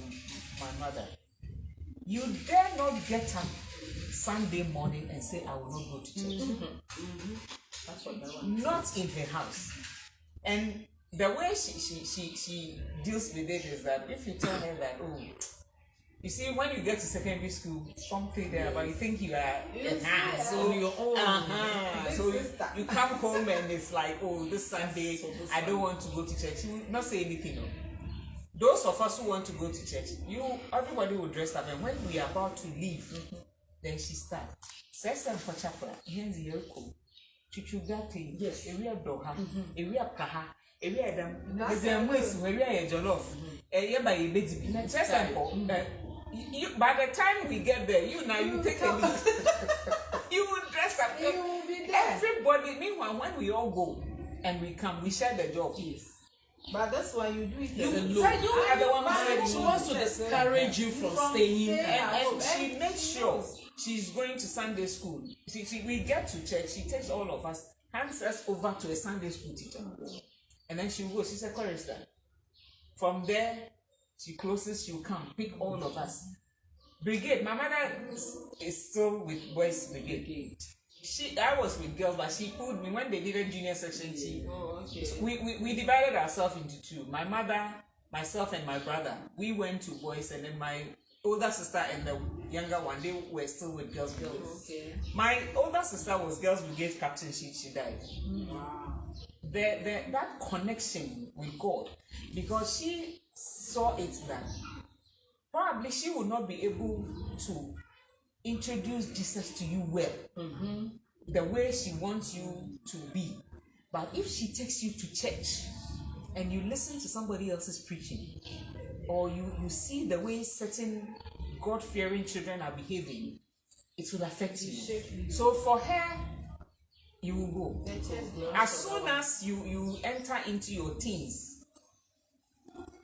D: my mother. You dare not get up Sunday morning and say, I will not go to church.
C: That's what that one.
D: Not in her house. And the way she deals with it is that if you tell her that, you see, when you get to secondary school, something there about you think you are
C: so your own.
D: So you come home and it's like, this Sunday I don't want to go to church. You will not say anything. No. Those of us who want to go to church, everybody will dress up, and when we are about to leave, then she starts. Sesam for chapel, here's the Yerko. Chuchugati, yes, area doha, area praha, area dam, there's a ways where we are jollof, a year by a baby. By the time we get there, you take a leave. You will dress up.
B: You will be there.
D: Everybody, meanwhile, when we all go and we come, we share the job.
B: Yes. But that's why you do it
D: alone. You are the one who
C: she wants to discourage you from staying.
D: And she makes sure she's going to Sunday school. We get to church, she takes all of us, hands us over to a Sunday school teacher. And then she will go, she's a chorister. From there, She closes, she'll come, pick all of us. Brigade, my mother is still with boys brigade. I was with girls, but she pulled me when they did a junior section. We divided ourselves into two. My mother, myself, and my brother. We went to boys, and then my older sister and the younger one, they were still with girls brigade.
B: Okay.
D: My older sister was girls brigade captain. She died.
B: Wow.
D: That connection with God, because she saw it that probably she would not be able to introduce Jesus to you well, the way she wants you to be. But if she takes you to church and you listen to somebody else's preaching, or you see the way certain God-fearing children are behaving, it will affect you. So for her, you will go. As soon as you enter into your teens,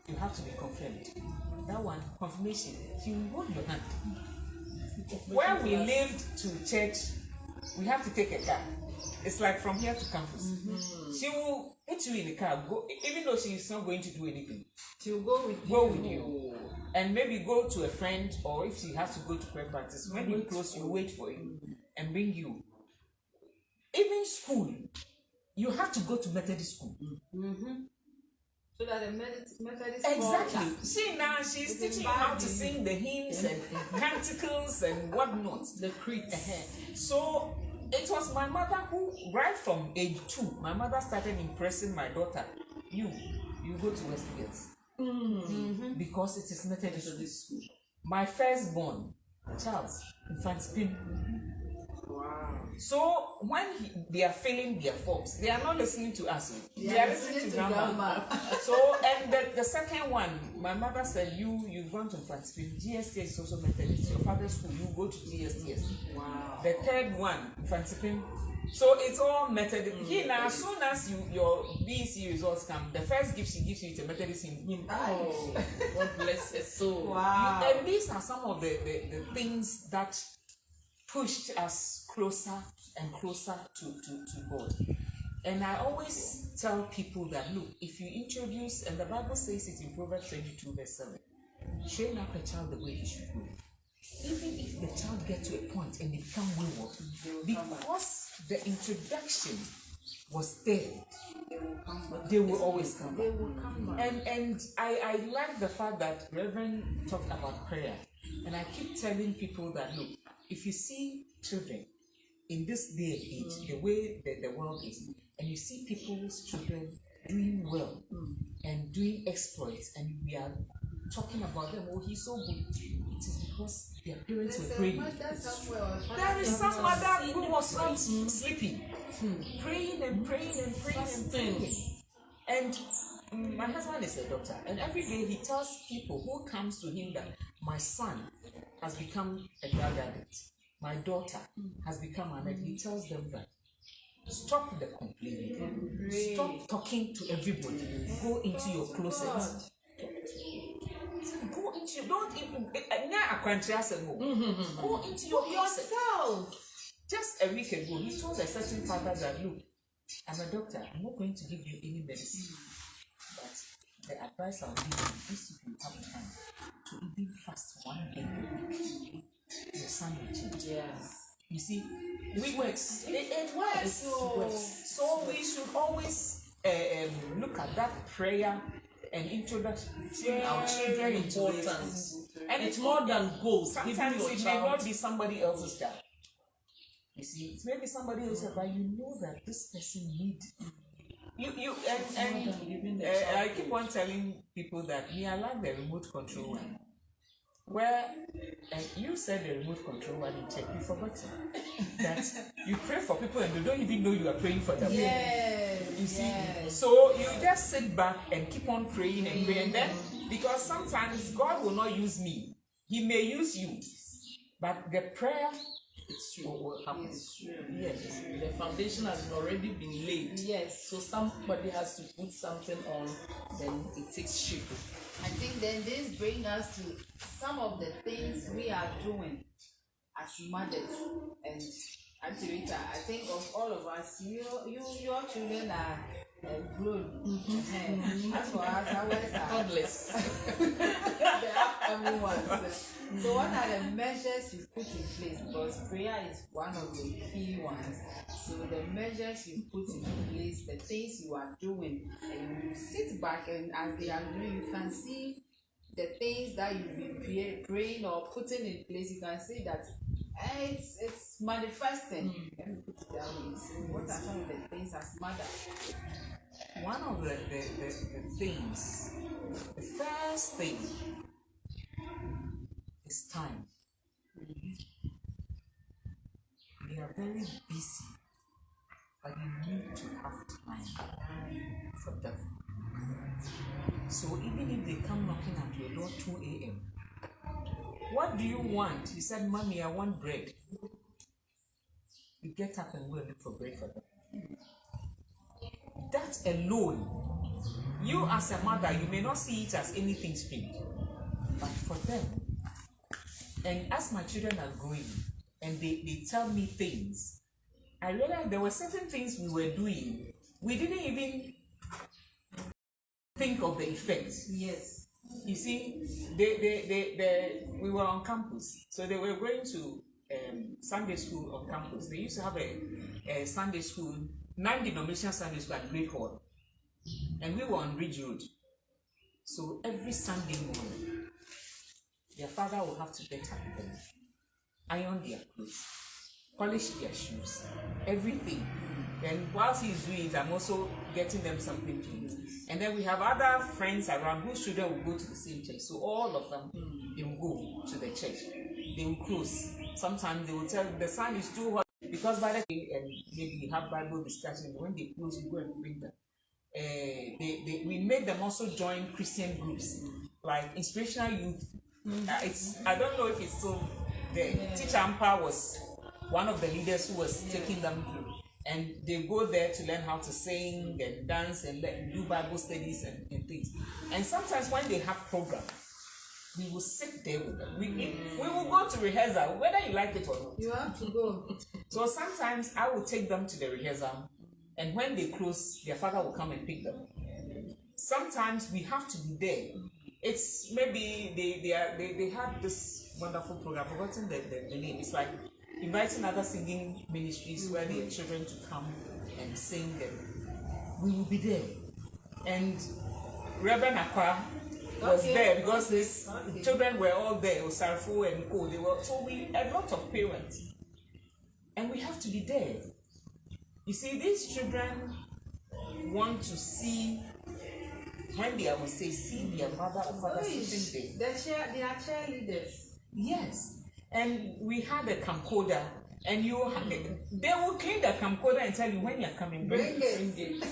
D: you have to be confirmed. That one, confirmation, she will hold your hand. Where we lived to church, we have to take a car. It's like from here to campus. She will put you in the car, go, even though she is not going to do anything.
B: She will go with
D: you. And maybe go to a friend, or if she has to go to prayer practice, when you close, you wait for you and bring you. Even school, you have to go to Methodist school.
B: So that the Methodist
D: exactly. See, now she's teaching you how to sing the hymns and canticles and whatnot.
C: The creeds.
D: So it was my mother who, right from age 2, my mother started impressing my daughter. You go to Westgate. Because it is Methodist school. My firstborn, Charles, in Spain.
B: Wow.
D: So when they are filling their forms, they are not listening to us. They are listening to grandma. So, and the second one, my mother said, you've gone to Franciscan. GSTS is also Methodist. Your father's school, you go to GSTS.
B: Wow.
D: The third one, Franciscan. So it's all Methodist. Now, as soon as your BEC results come, the first gift she gives you is a Methodist hymn.
C: Oh, God bless her soul.
B: Wow.
D: And these are some of the things that pushed us closer and closer to God. And I always tell people that, look, if you introduce, and the Bible says it in Proverbs 22 verse 7, train up a child the way he should go. Even if the child gets to a point and they become wayward, because the introduction was there, they will always come back. And I like the fact that Reverend talked about prayer. And I keep telling people that, look, if you see children in this day and age, the way that the world is, and you see people's children doing well and doing exploits, and we are talking about them, oh, he's so good, it is because their parents were praying. There is some mother who was not sleeping, praying and praying and praying and praying. And my husband is a doctor, and every day he tells people who comes to him that my son has become a drug addict, my daughter has become an addict. He tells them that stop the complaining, stop talking to everybody, go into your closet. Go into your, don't even go into your closet. Just a week ago, he told a certain father that, look, I'm a doctor, I'm not going to give you any medicine, but the advice I'll give you is if you have time to even fast 1 day a week, your son will change.
B: Yes.
D: You see, it works. It works. So we should always look at that prayer and introducing our children into it. And it's more than goals. Sometimes it may not be somebody else's child. You see, it may be somebody else's, but you know that this person needs you. I keep on telling people that I like the remote control one. Where you said the remote control one in check, you forgot that you pray for people and they don't even know you are praying for them.
B: Yes.
D: You see, so you just sit back and keep on praying and praying. And then, because sometimes God will not use me, He may use you, but the prayer,
C: it's true. What happens?
D: Yes.
C: The foundation has already been laid.
B: Yes.
C: So somebody has to put something on, then it takes shape.
B: I think then this brings us to some of the things we are doing as mothers. And Auntie Rita, I think of all of us, your children are grown. As for us, ours are
C: Godless.
B: the upcoming ones. So what are the measures you put in place? Because prayer is one of the key ones. So the measures you put in place, the things you are doing, and you sit back and as they are doing, you can see the things that you've been praying or putting in place. You can see that it's manifesting. Let me put it that way. So what are some of the things as mother?
D: One of the things, the first thing is time. We are very busy, but you need to have time for them. So even if they come knocking at your door 2 a.m., what do you want? You said, Mommy, I want bread. You get up and go and look for bread for them. That alone, you as a mother, you may not see it as anything strange, but for them, and as my children are growing and they tell me things, I realized there were certain things we were doing, we didn't even think of the effects.
B: Yes.
D: You see, we were on campus, so they were going to Sunday school on campus. They used to have a Sunday school, 9-denomination Sunday school at Great Hall, and we were on Ridge Road. So every Sunday morning, their father will have to get up with them, iron their clothes, polish their shoes, everything. And whilst he's doing it, I'm also getting them something to eat. And then we have other friends around whose children will go to the same church. So all of them, they will go to the church. They will close. Sometimes they will tell the sun is too hot. Because by the time maybe you have Bible discussion, when they close, you go and bring them. We made them also join Christian groups, like Inspirational Youth. I don't know if it's still there. Yeah. Teacher Ampa was one of the leaders who was taking them through. And they go there to learn how to sing and dance and do Bible studies and things. And sometimes when they have programs, we will sit there with them. We will go to rehearsal, whether you like it or not.
B: You have to go.
D: So sometimes I will take them to the rehearsal, and when they close, their father will come and pick them. Sometimes we have to be there. It's maybe they have this wonderful program. I've forgotten the name. It's like inviting other singing ministries where they have children to come and sing, and we will be there. And Reverend Akwa was there because these children were all there. Osarfo and Co. They were a lot of parents, and we have to be there. You see, these children want to see when they are see their mother or father sitting there.
B: They are cheerleaders.
D: Yes. And we had a camcorder, and they will clean the camcorder and tell you when you're coming, bring it.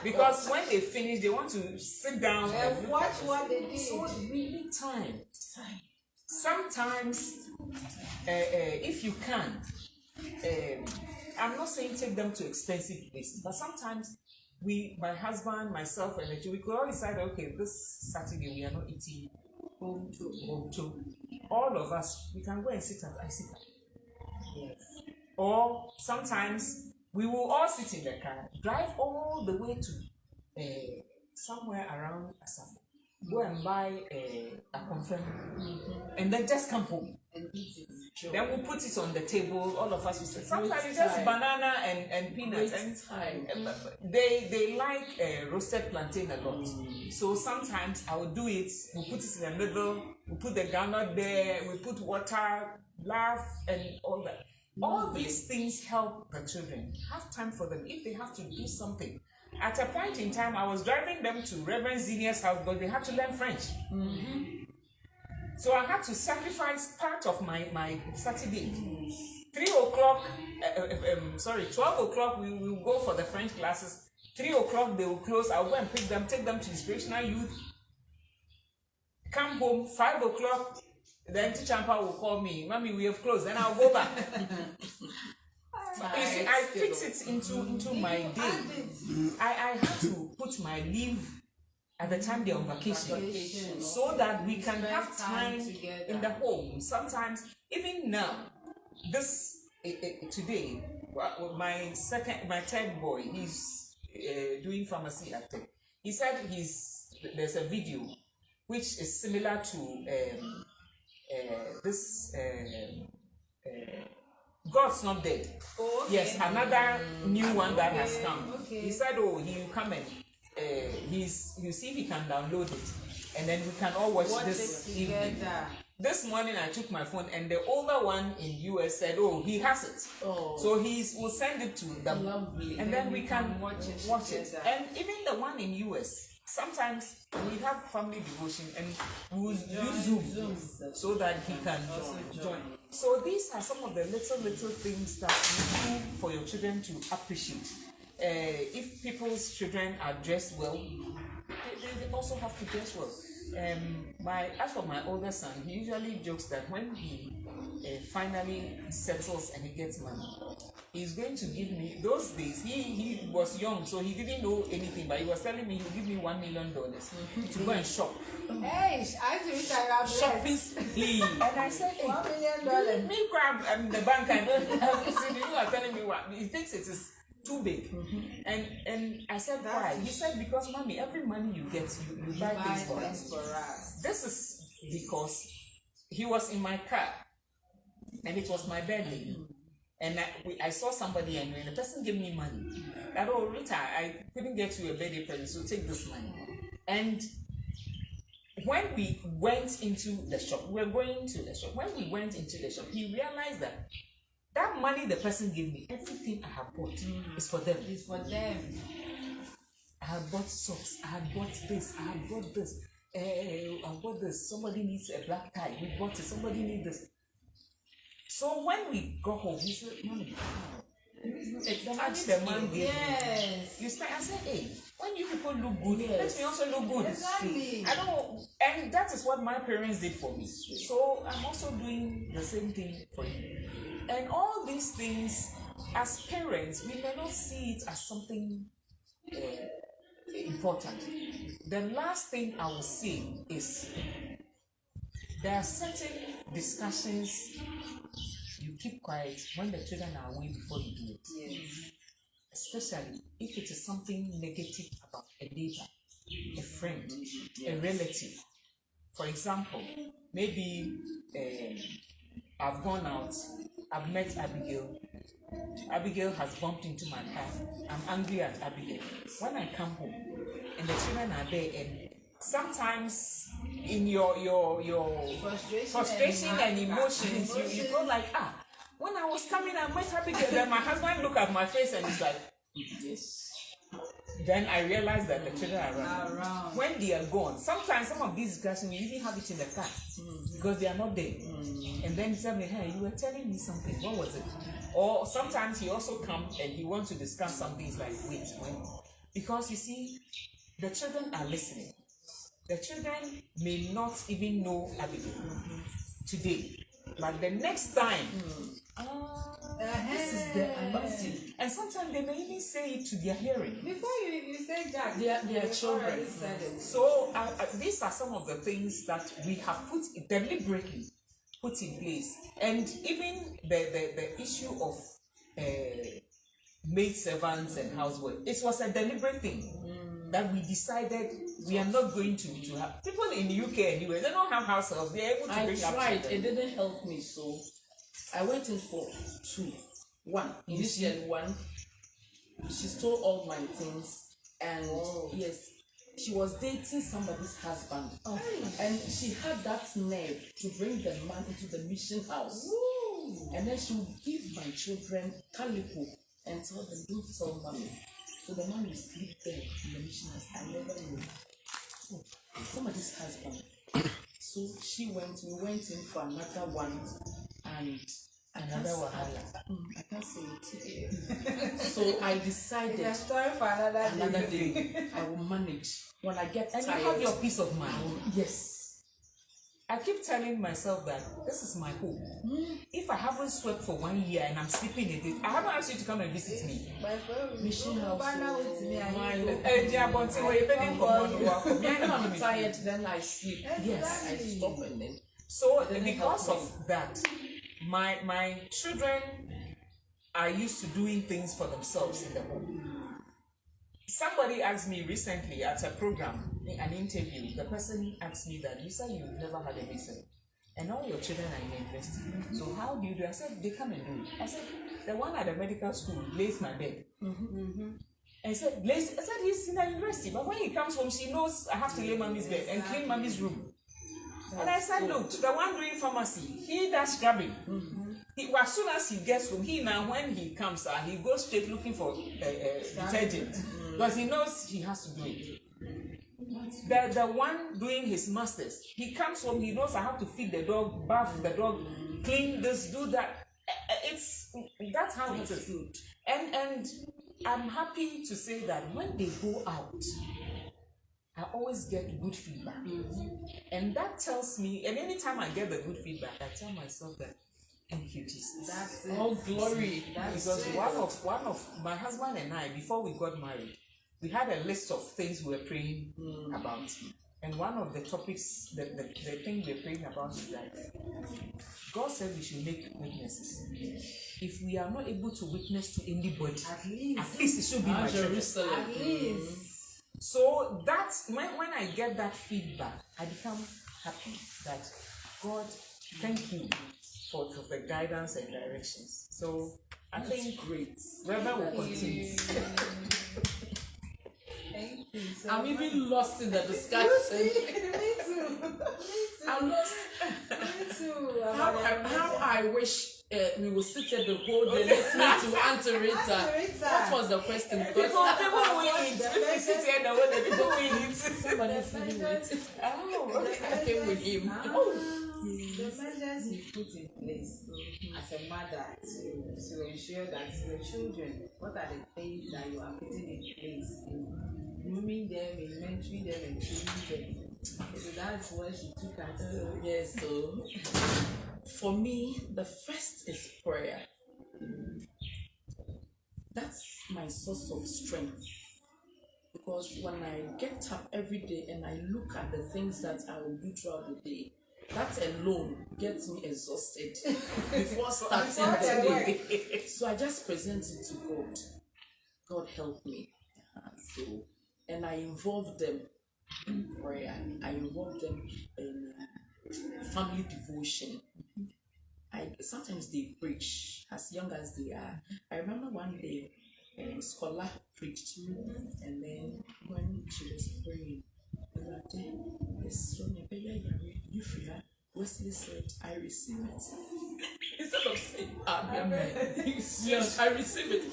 D: Because when they finish, they want to sit down
B: and watch what they do.
D: So we need time. Sometimes, if you can, I'm not saying take them to expensive places, but sometimes my husband, myself, and we could all decide, okay, this Saturday we are not eating home to. All of us, we can go and sit at Isaac. Yes. Or sometimes we will all sit in the car, drive all the way to somewhere around Asafo, go and buy a confirm, and then just come home and eat it. Sure. Then we'll put it on the table. All of us will sit. Sometimes it's just banana and peanuts. And they like roasted plantain a lot. So sometimes I will do it. We'll put it in the middle. We put the groundnut there. We put water, laugh, and all that. All these things help the children. Have time for them if they have to do something. At a point in time, I was driving them to Reverend Zinnia's house because they had to learn French. So I had to sacrifice part of my Saturday. 12 o'clock we will go for the French classes. 3 o'clock they will close. I'll go and pick them, take them to Inspirational Youth. Come home, 5 o'clock. Then Teacher Ampa will call me, Mommy, we have closed. Then I'll go back. You see, I fix it into my day. I had to put my leave at the time they're on vacation, so that we can have time in the home. Sometimes, even now, today, my third boy, doing pharmacy at Tech. He said there's a video which is similar to this God's Not Dead.
B: Oh, okay.
D: Yes, another new one that has come.
B: Okay.
D: He said, oh, he will come and you see if he can download it, and then we can all watch this evening.
B: Together.
D: This morning I took my phone, and the older one in US said, oh, he has it.
C: Oh.
D: So will send it to them.
C: Lovely.
D: And then we can
B: watch it together.
D: And even the one in US, sometimes we have family devotion and we will use Zoom so that he can join. So these are some of the little things that you do for your children to appreciate. If people's children are dressed well, they also have to dress well. As for my older son, he usually jokes that when he finally settles and he gets money, he's going to give me. Those days he was young, so he didn't know anything, but he was telling me he'll give me $1 million to go and shop.
B: Hey, I think I have
D: Shopping spree. And I said, hey,
B: $1 million.
D: me grab the bank and you are telling me what he thinks it is too big. And I said, why? He said, because mommy, every money you get, you buy things for us. This is because he was in my car and it was my birthday. And I saw somebody and the person gave me money. That, oh, Rita, I couldn't get you a birthday present, so take this money. And when we went into the shop, we were going to the shop. When we went into the shop, he realized that money the person gave me, everything I have bought is for them.
B: It's for them.
D: I had bought socks, I had bought this, I had bought this, I bought this. Somebody needs a black tie, we bought it, somebody needs this. So when we got home, he said, Mommy, it's the man gave
B: Yes.
D: me. You start, I said, hey, when you people look good, let me also look good.
B: Exactly.
D: I don't, and that is what my parents did for me. So I'm also doing the same thing for you. And all these things, as parents, we may not see it as something important. The last thing I will say is there are certain discussions you keep quiet when the children are away before you do it.
B: Yes.
D: Especially if it is something negative about a neighbor, a friend, a relative. For example, maybe I've gone out, I've met Abigail. Abigail has bumped into my car. I'm angry at Abigail. When I come home and the children are there, and sometimes in your frustration and emotions, you go like, when I was coming, I met Abigail. Then my husband looked at my face and he's like, yes. Then I realized that the children are around. When they are gone, sometimes some of these discussions we even have it in the car because they are not there. And then he said, hey, you were telling me something. What was it? Or sometimes he also comes and he wants to discuss something. He's like, wait, when? Because you see, the children are listening. The children may not even know Abigail today, but the next time, this is the anointing. And sometimes they may even say it to their hearing.
B: Before you say that,
C: they are children.
D: So these are some of the things that we have deliberately put in place. And even the issue of maid servants and housework, it was a deliberate thing that we decided we are not going to have. People in the UK and US, they don't have house help. They're able to bring up
C: I tried.
D: children.
C: It didn't help me, so I went in for 2. 1. Initially, 1. She stole all my things, and yes, she was dating somebody's husband, and she had that nerve to bring the man into the mission house. And then she would give my children calico and tell them, don't tell mommy. So the man will sleep there in the mission house. I never knew. So somebody's husband. So we went in for another one, and
D: Another wahala.
C: I can't say it. So I decided
B: it's a story for another
C: day. I will manage. When I get
D: And
C: tired,
D: you have your peace of mind.
C: yes.
D: I keep telling myself that this is my home. If I haven't slept for 1 year and I'm sleeping in it, I haven't asked you to come and visit me.
C: Mission house. When I'm tired, then I sleep. Yes, I stop and then.
D: So because of that, my children are used to doing things for themselves in the home. Somebody asked me recently at a program, an interview, the person asked me that, you said you've never had a visa and all your children are in the university. So how do you do? I said, they come and do it. I said, the one at the medical school lays my bed. And he said, I said, he's in the university, but when he comes home, she knows I have to lay mommy's bed and clean mommy's room. And I said, look, the one doing pharmacy, he does scrubbing. As soon as he gets home, when he comes, he goes straight looking for detergent because he knows he has to do it. The one doing his masters, he comes home, he knows I have to feed the dog, bath the dog, clean this, do that. That's how it is. And I'm happy to say that when they go out, I always get good feedback. And that tells me, and anytime I get the good feedback, I tell myself that, thank you, Jesus.
B: That's it.
C: All glory.
D: Because one of my husband and I, before we got married, we had a list of things we were praying about. And one of the topics, the thing we're praying about is that God said we should make witnesses. If we are not able to witness to anybody, at least it should be my
C: Jerusalem.
B: At least.
D: So that's when I get that feedback, I become happy that God, thank you for the guidance and directions. So I think
C: Great.
D: Reverend will continue.
B: Thank you. So
C: I'm
B: much.
C: even lost in the discussion.
B: Me too.
C: I'm lost.
B: Me too.
C: How I wish we would sit at the whole day listening to Auntie Rita. What was the question? Because
D: People will eat. If we sit here now, the people will eat.
C: somebody sitting with it.
D: Oh,
C: I came with him.
B: The measures you put in place as a mother to ensure that your children, what are the things that you are putting in place in grooming them, in mentoring them, and training them? So that's what she took us.
C: Yes, so for me, the first is prayer. That's my source of strength. Because when I get up every day and I look at the things that I will do throughout the day, that alone gets me exhausted before starting the day. So I just present it to God. God help me. And I involve them in prayer. I involve them in family devotion. Sometimes they preach as young as they are. I remember one day, Scholar preached, and then when she was praying, Wesley said, I receive it. Instead of saying, Amen. Yes, I receive it.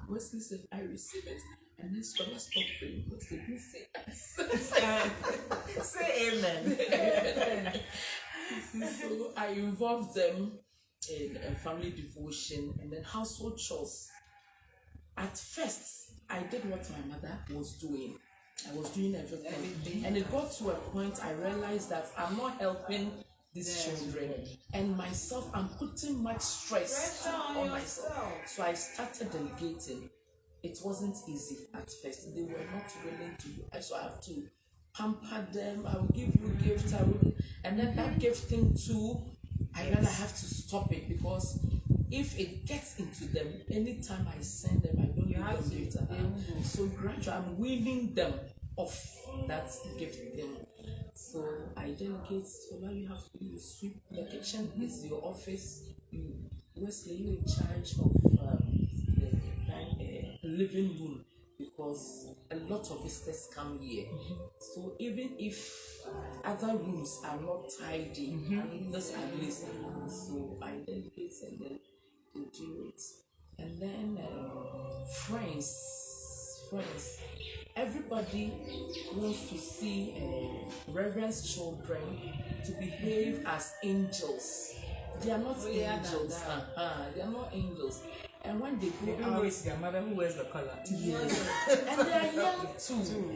C: Wesley said, I receive it. And then Scholar stopped praying because they didn't say
D: say amen.
C: So I involved them in family devotion and then household chores. At first, I did what my mother was doing. I was doing everything. And it got to a point I realized that I'm not helping these children. And myself, I'm putting much stress on myself. So I started delegating. It wasn't easy at first. They were not willing to do it. So I have to pamper them. I will give you gifts. And then that gift thing too, I realize I have to stop it because if it gets into them, anytime I send them, I don't give them gifts. So gradually, I'm weaning them off that gift thing. So I delegate. So now you have to do sweep. The kitchen is your office. Wesley, you're in charge of the living room because a lot of visitors come here. So even if other rooms are not tidy, this at least. So I delegate and then to do it. And then friends. Everybody wants to see Reverend's children to behave as angels. They are not angels. They are not angels. And when they go out,
D: it's their mother who wears the color.
C: yes, and they are young too.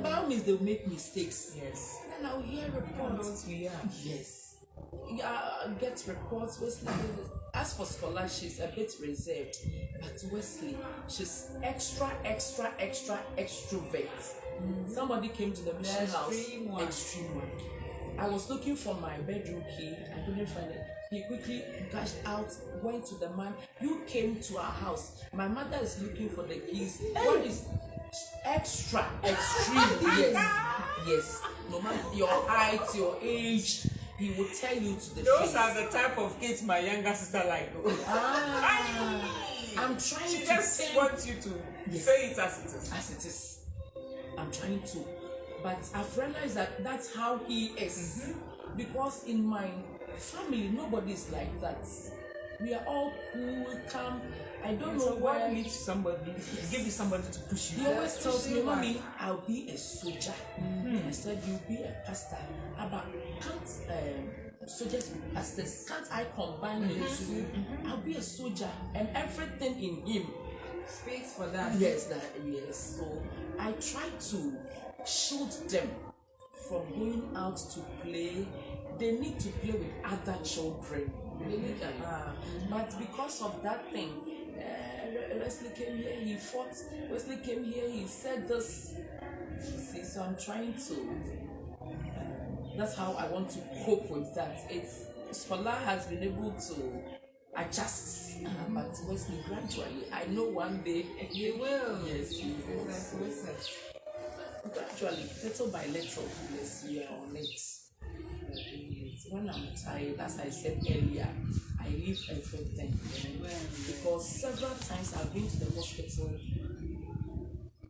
C: By all means, they'll make mistakes.
D: Yes.
C: And I'll hear reports.
D: We are.
C: Yes. Get reports. Wesley. As for Scholar, she's a bit reserved, but Wesley, she's extra extrovert. Somebody came to the mission house. Extreme one. I was looking for my bedroom key. I couldn't find it. He quickly cashed out, went to the man. You came to our house. My mother is looking for the keys. What is extra, extremely? Yes. No matter your height, your age, he will tell you to the
D: Those
C: face.
D: are the type of kids my younger sister like.
C: I'm trying
D: She
C: to
D: just
C: say
D: wants you to say it as it is.
C: as it is. I'm trying to, but I've realized that that's how he is. Because in my family, nobody is like that. We are all cool, calm. I don't know
D: So
C: why.
D: God needs somebody, give you somebody to push you.
C: He always tells me, Mommy, I'll be a soldier. I said, you'll be a pastor. But can't soldiers be pastors? Can't I combine the two? I'll be a soldier. And everything in him
B: Speaks for that.
C: yes. So I try to shield them from going out to play. They need to play with other children. They need but because of that thing, Wesley came here, he fought. Wesley came here, he said this. See, so I'm trying to. That's how I want to cope with that. Scholar has been able to adjust, but Wesley gradually. I know one day
B: You will.
C: Yes, he will.
B: It's a process.
C: Gradually, little by little, yes, we are on it. When I'm tired, as I said earlier, I leave everything. Because several times I've been to the hospital,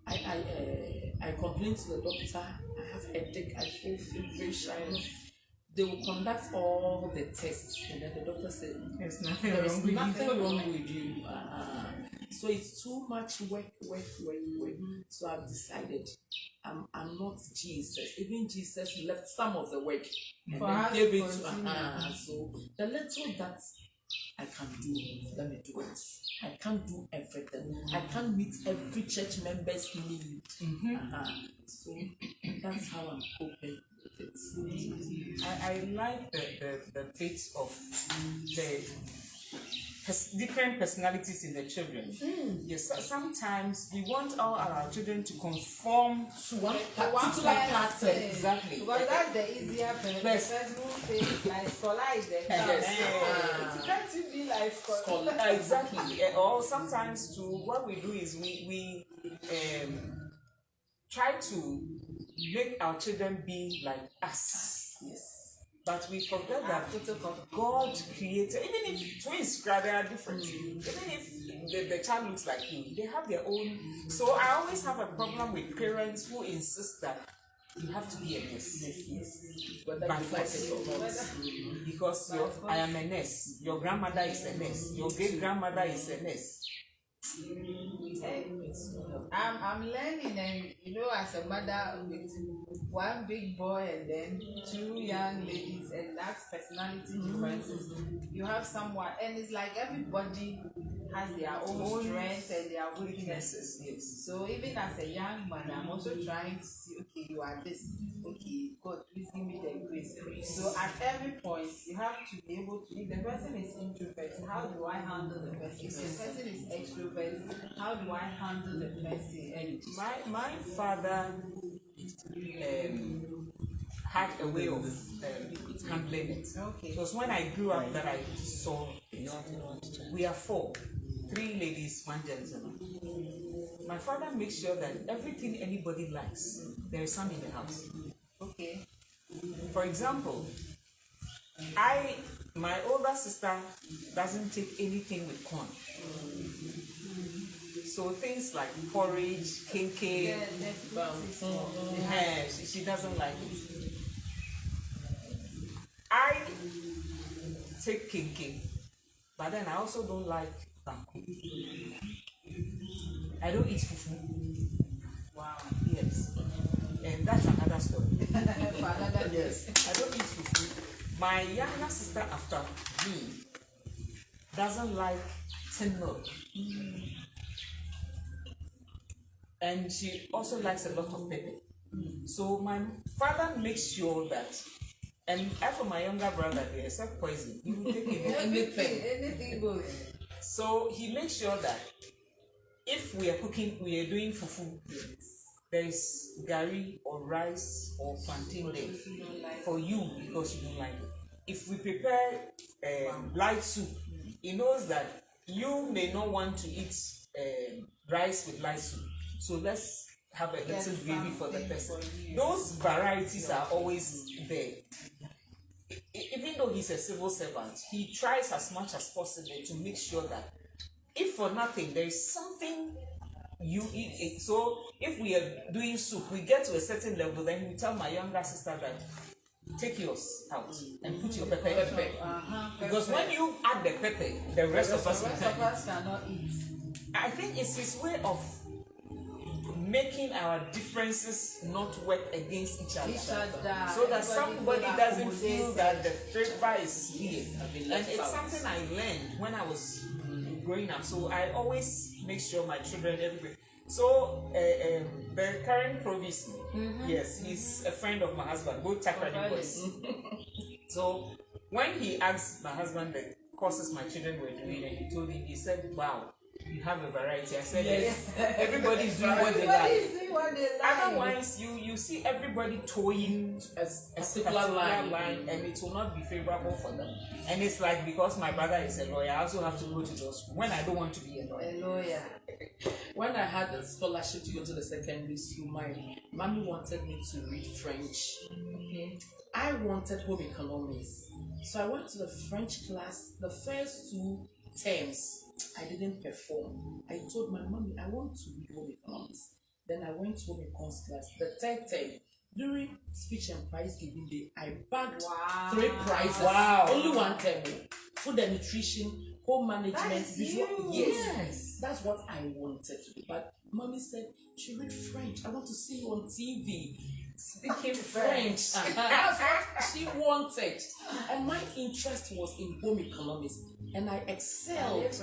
C: I complain to the doctor, I have headache, I feel feverish. They will conduct all the tests, and then the doctor said,
D: There's nothing
C: there is
D: wrong with
C: nothing
D: you.
C: wrong with you. So it's too much work. So I've decided I'm not Jesus. Even Jesus left some of the work and
B: For
C: then
B: us
C: gave
B: to
C: it to
B: continue.
C: So the little that I can do, let me do it. I can't do everything. I can't meet every church member's need. So that's how I'm coping with it.
D: I like the bit of the different personalities in the children. Yes, sometimes we want all our children to conform
C: To one
B: One
C: particular
B: person.
C: pattern.
D: exactly.
B: Because that's the easier person. The
C: Yes.
B: person who says, like, scholar is the
C: Yes.
B: It can't you be like scholar?
C: Scholar.
D: Exactly. Or sometimes too, what we do is we try to make our children be like us.
C: Yes.
D: But we forget that God created, even if twins cry, they are different. Even if the child looks like you, they have their own. So I always have a problem with parents who insist that you have to be a nurse.
C: Whether
D: By
C: you like
D: force.
C: it or not.
D: Because I am a nurse, your grandmother is a nurse, your great grandmother is a nurse.
B: I'm learning, and you know, as a mother with one big boy and then two young ladies, and that's personality differences. You have someone, and it's like everybody has their own strengths and their weaknesses.
D: Yes.
B: So even as a young mother, I'm also trying to see, okay, you are this, okay, God, please give me the grace. So at every point, you have to be able to, if the person is introvert, how do I handle the person? If the person is extrovert, how do I handle the person? And
D: My father had a way of handling it.
B: okay.
D: It was when I grew up that I saw it. We are 4, 3 ladies, 1 gentleman. My father makes sure that everything anybody likes, there is some in the house.
B: Okay.
D: For example, my older sister doesn't take anything with corn. So things like porridge, kinky, she doesn't like it. I take kinky, but then I also don't like banku. I don't eat fufu.
B: Wow.
D: Yes. And that's another story.
B: For another day.
D: Yes, I don't eat fufu. My younger sister after me doesn't like tin milk. And she also likes a lot of pepper. So my father makes sure that, and as for my younger brother, they except poison, he will take it.
B: Anything goes.
D: So he makes sure that if we are cooking, we are doing fufu, there is gari or rice or plantain there for you because you don't like it. if we prepare light soup, he knows that you may not want to eat rice with light soup. So let's have a little gravy for the person. Those varieties are always there. Even though he's a civil servant, he tries as much as possible to make sure that if for nothing, there is something you eat it. So if we are doing soup, we get to a certain level, then we tell my younger sister that take yours out and put your pepper in. Because when you add the pepper, the rest of us
B: cannot eat.
D: I think it's his way of making our differences not work against each other. So that somebody doesn't feel that the flavor is here. And it's something I learned when I was growing up. So I always make sure my children, everybody. So the current provis, yes, he's a friend of my husband, both Takrady boys. So when he asked my husband the courses my children were doing, and he told him, he said, wow, you have a variety. I said, yes. Everybody's doing what they like. Otherwise, you see everybody towing a particular line, and it will not be favorable for them. And it's like, because my brother is a lawyer, I also have to go to those schools when I don't want to be a lawyer.
C: When I had the scholarship to go to the secondary school, my mommy wanted me to read French. Okay. I wanted home economics. So I went to the French class. The first 2 terms, I didn't perform. I told my mommy, I want to read home economics. Then I went to home economics class. The third term, during speech and prize giving day, I bagged 3 prizes.
D: Wow.
C: Only 1 term. Food and nutrition, home management, visual. Yes. That's what I wanted to do. But mommy said, she read French. I want to see you on TV. Speaking French. That's what she wanted. And my interest was in home economics. And I excelled. Yes.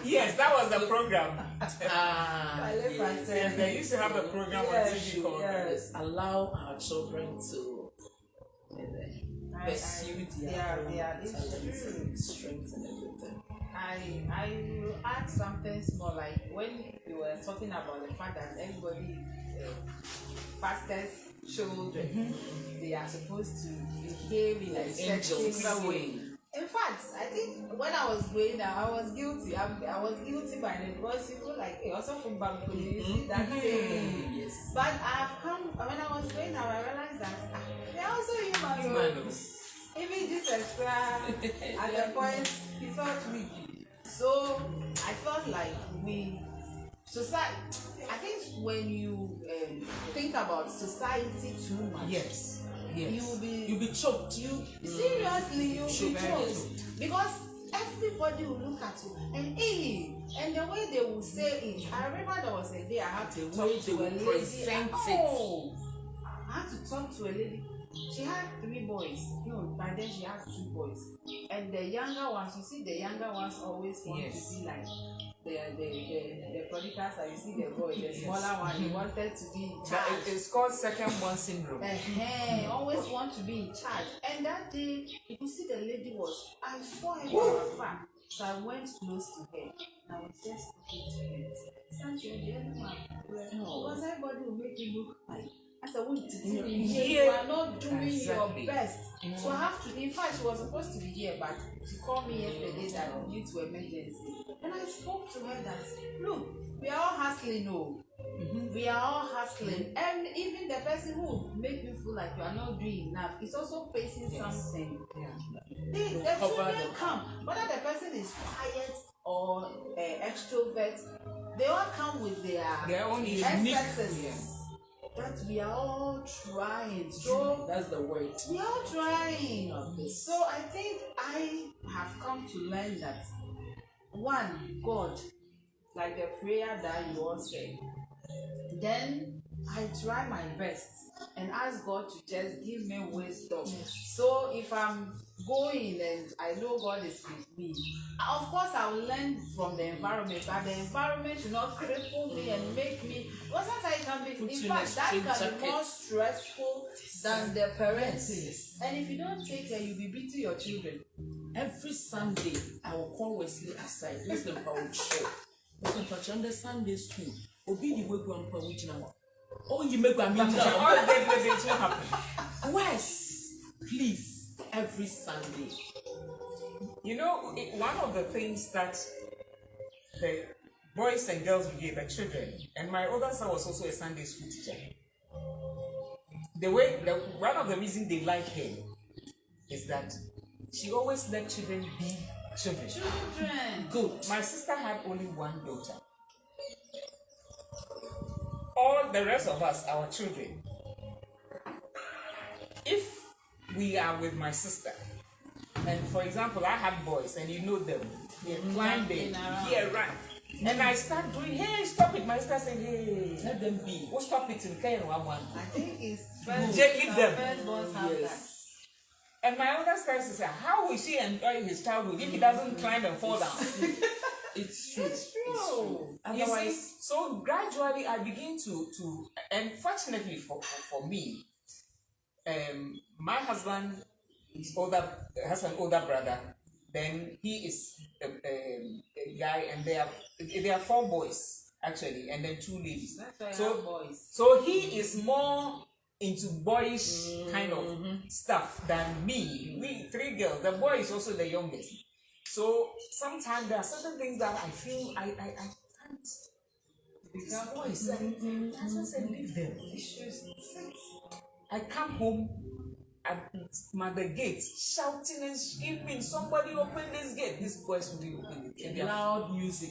D: Yes, that was the program.
C: Yes.
D: Yes, they used to have a program on TV called
C: Allow our children to pursue their strengths and everything.
B: I will add something small, like when you were talking about the fact that everybody, pastors' children, they are supposed to behave in a certain way. In fact, I think when I was growing up, I was guilty. I was guilty by it, because you feel like, hey, also from Bangkok, you see that same thing.
C: Yes.
B: But I've come, when I was growing up, I realized that they're also human beings. Even Jesus Christ, at the point, he felt weak. So I felt like society. I think when you think about society too much,
C: yes,
B: you'll be
C: choked.
B: Seriously, you'll be choked, because everybody will look at you and the way they will say it. I remember there was a day I had to talk to a lady. I had to talk to a lady. She had 3 boys. By then she had 2 boys. And the younger ones, you see, the younger ones always want to be like the prodigals. You see the boy, the smaller one, he wanted to be in charge.
D: It's called second born syndrome.
B: Always want to be in charge. And that day, you could see the lady I saw her from afar. So I went close to her. I was just talking to her. Stand here, the other one. Because everybody will make you look like. I said, you are not doing your best. So I have to, in fact, she was supposed to be here, but she called me yesterday that due to emergency. And I spoke to her that, look, we are all hustling, we are all hustling. And even the person who will make you feel like you are not doing enough is also facing something. The children come, whether the person is quiet or extrovert, they all come with their
D: own
B: excesses. But we are all trying. So
C: that's the word.
B: We are all trying. So I think I have come to learn that, one, God, like the prayer that you all said, then I try my best and ask God to just give me wisdom. So if I'm going and I know God is with me, of course I will learn from the environment, but the environment should not cripple me and make me, because sometimes it can be, in fact, that can be more stressful than the parents. And if you don't take care, you'll be beating your children.
C: Every Sunday, I will call Wesley aside. Listen, Paul, show. Listen, Paul, on the Sunday school, Obi the way going for which now. Oh, you make a meeting.
D: All the day what happened?
C: Wes, please, every Sunday.
D: You know, one of the things that the boys and girls begin, the children, and my older son was also a Sunday school teacher. One of the reasons they like her is that she always let children be children.
C: Good.
D: My sister had only one daughter. All the rest of us, our children, if we are with my sister, and for example, I have boys and you know them, they climb here, right? And I start doing, hey, stop it. My sister said, hey,
C: Let them be.
D: we'll stop it in K1.
B: I think it's
D: Leave them.
B: first boys have
C: Yes.
D: And my older starts to say, how will she enjoy his childhood if he doesn't climb and fall down?
C: It's true.
D: It's true. You
C: Otherwise,
D: see, so gradually I begin to and fortunately for me, my husband has an older brother. Then he is a guy, and there are 4 boys actually, and then 2 ladies.
B: That's why I
D: So
B: have boys.
D: so he is more into boyish kind of stuff than me. We 3 girls. The boy is also the youngest. So sometimes there are certain things that I feel I can't. These boys, I just say leave them. I come home at the gate shouting and screaming, somebody open this gate. These boys will be opening it. And they are
C: loud music.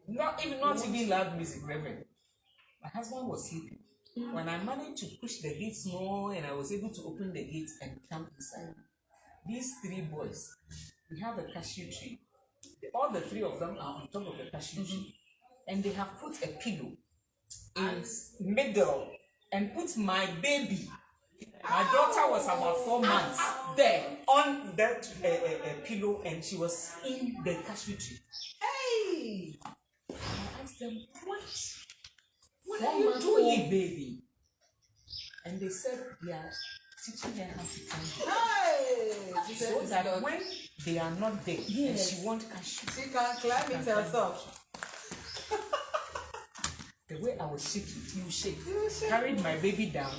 D: not even loud music, Reverend. My husband was sleeping. When I managed to push the gate more and I was able to open the gate and come inside, these 3 boys, we have a cashew tree. All the 3 of them are on top of the cashew tree. And they have put a pillow in middle and put my baby. My daughter was about 4 months there on that pillow, and she was in the cashew tree.
B: Hey!
D: I asked them, what
C: 4
D: are you
C: months
D: doing,
C: old
D: baby? And they said they are teaching her how to climb.
B: Hey!
D: So that when they are not there, and
C: Yes.
D: she wants cashew.
B: she can climb it herself.
D: The way I was shaking, you shake. Carried my baby down,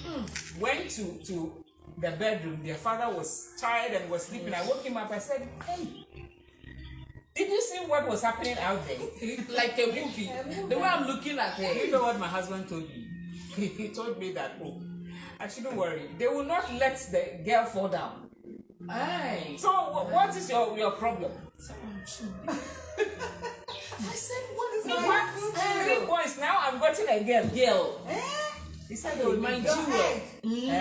D: went to the bedroom. Their father was tired and was sleeping. I woke him up. I said, hey, did you see what was happening out there?
C: like a movie. The way I'm looking at her.
D: You know what my husband told me? He told me that, oh, I shouldn't worry. They will not let the girl fall down.
C: Aye.
D: So what is your problem? I said, what is
B: my
D: 3 boys now? I've gotten a girl. He said,
C: They remind you.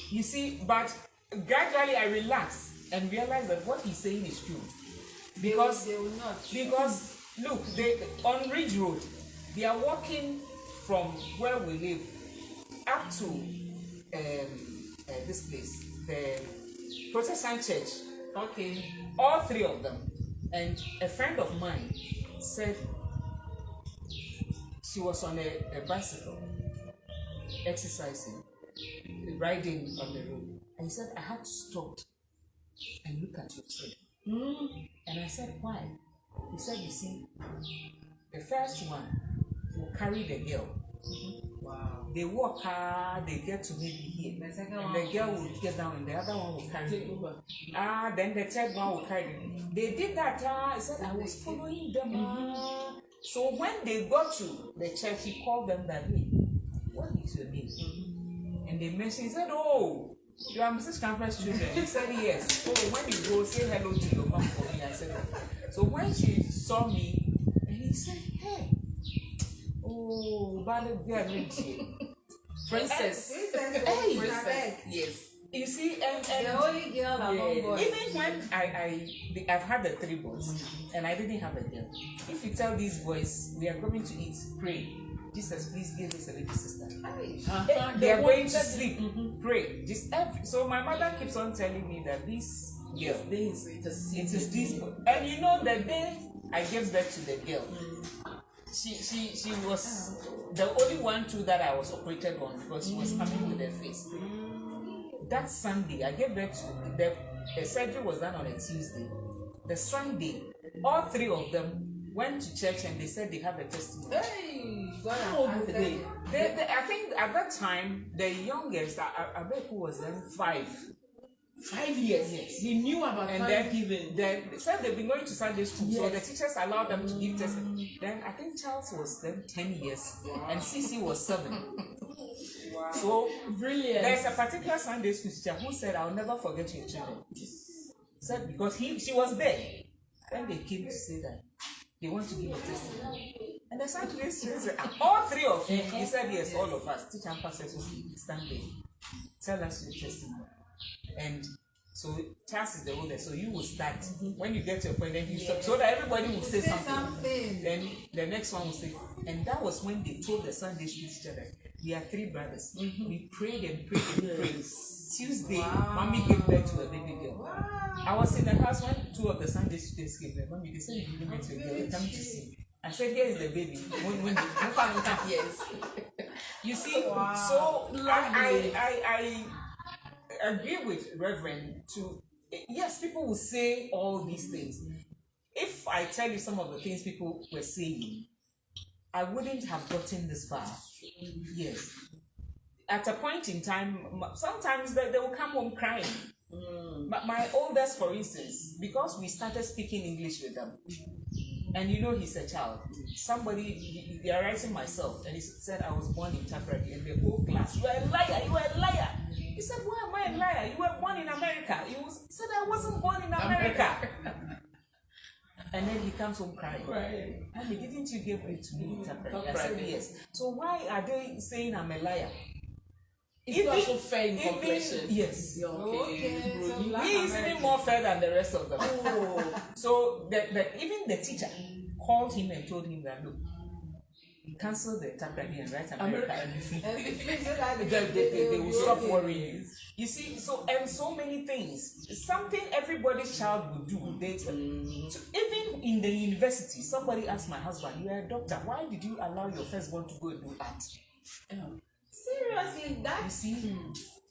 D: You see, but gradually I relaxed and realized that what he's saying is true. Because
B: they will not.
D: Because look, they on Ridge Road, they are walking from where we live up to this place, the Protestant church.
C: Okay.
D: All 3 of them. And a friend of mine said she was on a bicycle, exercising, riding on the road. And he said, I had to stop and look at your children. And I said, why? He said, you see, the first one will carry the girl.
B: Wow.
D: They walk hard, they get to maybe here.
B: The second
D: And
B: one
D: the girl will get down and the other one will carry
C: Take
D: them.
C: over.
D: Then the third one will carry them. They did that. I said, I was following them. So when they got to the church, he called them that, hey, what is your name? And they mentioned, he said, oh, you are Mrs. Campbell's children. He said, yes. Oh, when you go, say hello to your mom for me. I said, oh. So when she saw me, and he said, hey, oh,
C: Princess.
B: Hey,
C: Princess. Yes.
D: You see,
B: the only girl among boys.
D: even when I've had the 3 boys and I didn't have a girl. If you tell these boys we are going to eat, pray, Jesus, please give us a little sister. They are going to sleep, pray. So my mother keeps on telling me that this girl, it is this boy. And you know the day I gave birth to the girl, she was the only one too that I was operated on because she was coming with her face. That Sunday, I gave birth to the surgery was done on a Tuesday. The Sunday, all 3 of them went to church and they said they have a testimony.
B: Hey, God
C: How old were
B: has
C: they?
B: answered.
D: I think at that time, the youngest, I bet who was then 5.
C: 5 years.
D: Yes.
C: He knew about
D: And then
C: Thanksgiving.
D: Then they said they've been going to Sunday school, so the
C: Yes.
D: teachers allowed them to give testimony. Then I think Charles was then 10 years, and Cece was 7.
B: Wow.
D: So
C: Brilliant.
D: there's a particular Sunday school teacher who said, "I'll never forget your children." Said because she was there. Then they came to say that they want to give a testimony. And the Sunday school said, all 3 of you. He said, "Yes, all of us." Teacher and pastor said, "Stand there. Tell us your testimony." And so Charles is the older, so you will start. When you get to a point, then you stop, so that everybody will say something. Then the next one will say, and that was when they told the Sunday school teacher that we are 3 brothers. We prayed and prayed and prayed. Tuesday, mommy gave birth to a baby girl. I was in the house when 2 of the Sunday students gave birth. Mommy, they said you gave birth to a girl. They come to see. I said, "Here is the baby." When
C: Yes.
D: you see, so I agree with Reverend to, yes, people will say all these things. If I tell you some of the things people were saying, I wouldn't have gotten this far. Yes. At a point in time, sometimes they will come home crying. But my oldest, for instance, because we started speaking English with them, and you know he's a child. Somebody, they are writing myself, and he said I was born in Takoradi, and the whole class, "You are a liar, you are a liar." He said, "Why am I a liar? You were born in America." He said, "I wasn't born in America." And then he comes home crying.
C: Right.
D: "Mommy, didn't you give it to me in Takoradi?" I said, "Yes." So why are they saying I'm a liar?
C: It's not so fair in complexion.
D: Yes.
C: Yeah, okay.
B: Okay, so
D: He is even more fair than the rest of them.
C: Oh.
D: So even the teacher called him and told him that, "Look, cancel the Takoradi and write America and be free."
B: And the thing so that
D: They will stop worrying. You see, so many things. Something everybody's child will do. So even in the university, somebody asked my husband, "You are a doctor. Why did you allow your firstborn to go and do art?"
B: Seriously,
D: You
B: that's
D: see,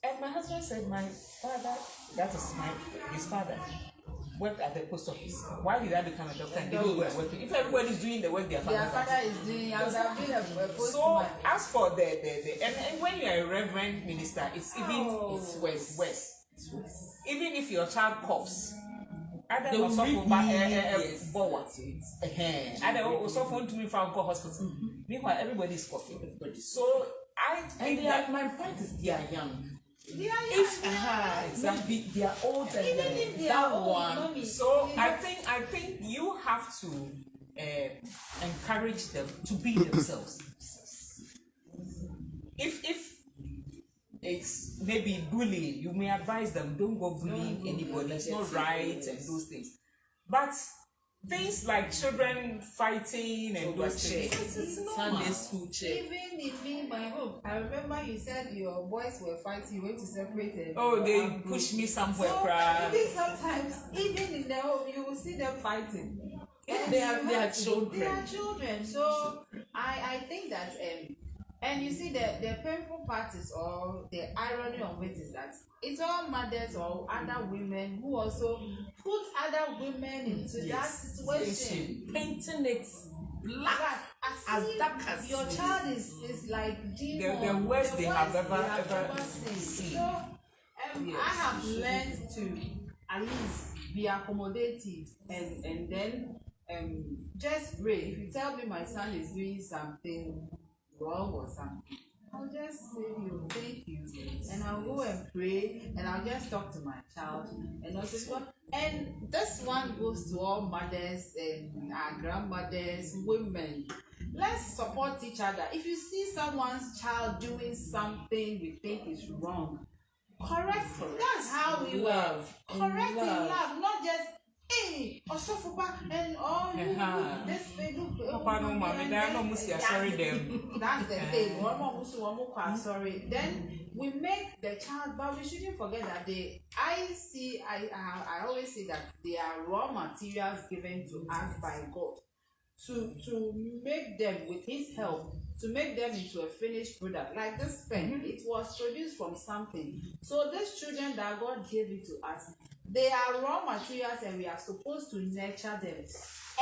D: and my husband said, "My father, that is his father, worked at the post office. Why did I become a doctor and didn't go and work? If everybody's doing the work their
B: their
D: father
B: father is doing. I would have been a postman.
D: So as for the and when you are a reverend minister, it's even it's worse. Even if your child coughs,
C: They will read yes.
D: Other also phone to me from hospital. Meanwhile, everybody is coughing. So I think that
C: my point is they are young.
B: Yeah,
C: If exactly they are old and
B: even if they
C: that
B: are old,
C: one.
B: mommy,
D: so I think you have to encourage them to be themselves. If it's maybe bullying, you may advise them, don't go bullying anybody. It's not right and those things. But things like children fighting and those things, it's normal.
C: Sunday school check.
B: even in me, my home, I remember you said your boys were fighting. You went to separate them.
D: Oh, they push me somewhere.
B: So
D: Cry.
B: even sometimes, even in the home, you will see them fighting. And
C: They are children.
B: They are children. So I think that and you see the painful part is, or the irony of it is that it's all mothers or other women who also put other women into that situation.
C: Painting it black
B: As
C: dark as
B: your
C: it
B: child is like
D: The worst they have ever
B: seen.
D: seen.
B: So
D: Yes.
B: I have learned to at least be accommodative and then just pray. If you tell me my son is doing something wrong or something, I'll just say you thank you, and I'll go and pray, and I'll just talk to my child, and also and this one goes to all mothers and our grandmothers, women. Let's support each other. If you see someone's child doing something we think is wrong, correct. That's how we
C: Love.
B: correct in
C: Love.
B: love, not just hey, Osofupa and all you this way look.
D: Papa no mommy, they are not musi sorry them.
B: That's the thing. Sorry. Then we make the child, but we shouldn't forget that I always say that they are raw materials given to us by God to make them with His help, to make them into a finished product. Like this pen, it was produced from something. So these children that God gave it to us, they are raw materials, and we are supposed to nurture them.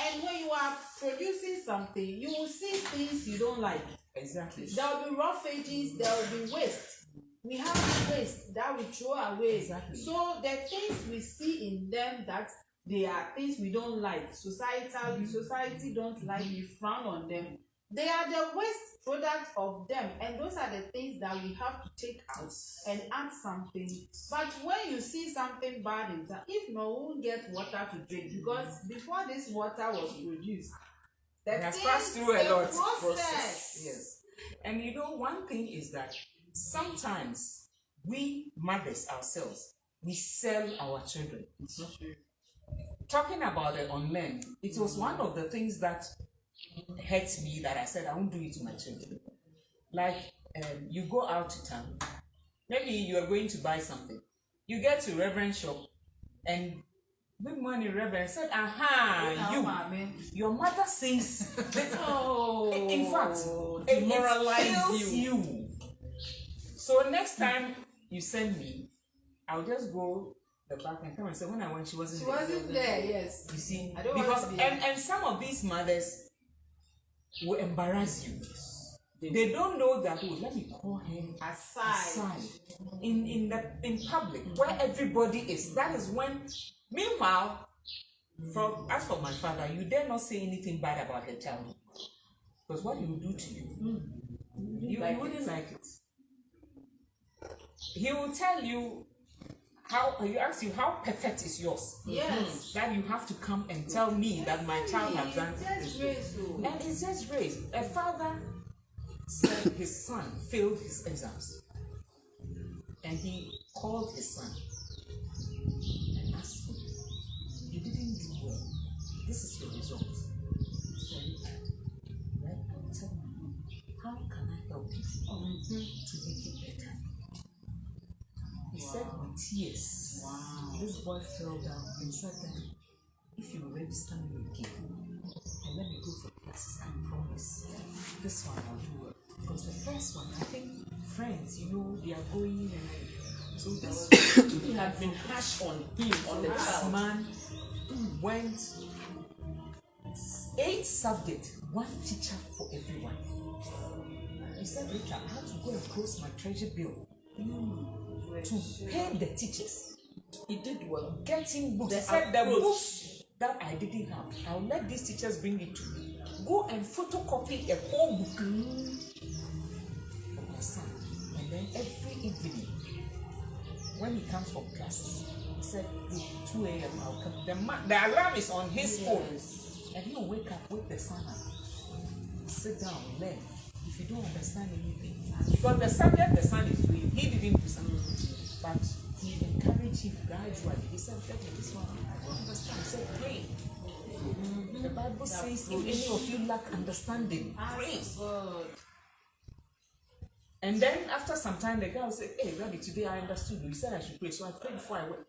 B: And when you are producing something, you will see things you don't like.
D: Exactly.
B: There will be rough edges, there will be waste. we have waste that we throw away.
C: Exactly.
B: So the things we see in them that they are things we don't like, society don't like, we frown on them. They are the waste product of them, and those are the things that we have to take out and add something. But when you see something bad in that, if no, we won't get water to drink, because before this water was produced,
D: It has passed through a lot
B: process.
D: Yes. And you know, one thing is that sometimes we mothers ourselves, we sell our children. Talking about the unlearned, it was one of the things that hurt me, that I said I won't do it to my children. Like, you go out to town, maybe you are going to buy something, you get to Reverend shop, and good morning, Reverend, said, your mother says this.
B: Oh,
D: In fact, it
B: demoralize
D: kills you. So next time you send me, I'll just go the back and come and say, when I went, she wasn't
B: there. Yes.
D: You see,
B: I don't
D: because
B: want to be
D: and some of these mothers will embarrass you. They don't know that. Oh, let me call him aside in public where everybody is. That is when. Meanwhile, as for my father, you dare not say anything bad about her child, because what he will do to you, you wouldn't like it. He will tell you he asks you how perfect is yours.
B: Yes.
D: That you have to come and tell me that my child has done this.
B: And
D: And it's just raised. A father said his son failed his exams. And he called his son and asked him, you didn't do well. This is your result. Very bad. Right? Tell me, how can I help you to make it better? He said with tears.
B: Wow.
D: This boy fell down and said that if you register me again and let me go for classes, I promise this one I'll do well. Because the first one, I think friends, they are going and so this
C: He had been harsh on him, on the
D: this
C: child.
D: man went 8 subjects, 1 teacher for everyone. He said, Rita, I have to go and close my treasure bill to pay the teachers.
C: He did well.
D: Getting books.
C: The
D: He said the
C: approach.
D: books that I didn't have, I'll let these teachers bring it to me. Go and photocopy a whole book for my son. And then every evening, when he comes from classes, he said, look, 2 a.m. I'll come. The alarm is on his phone. And he'll wake up, wake the son up. Sit down, learn. If you don't understand anything. Because the subject the son is doing, he didn't do something. But he encouraged him gradually. He said, this one, I don't understand. He said, pray. The Bible says, if any of you lack understanding, pray. And then after some time, the guy will say, hey, Daddy, today I understood you. You said I should pray. So I prayed before I went.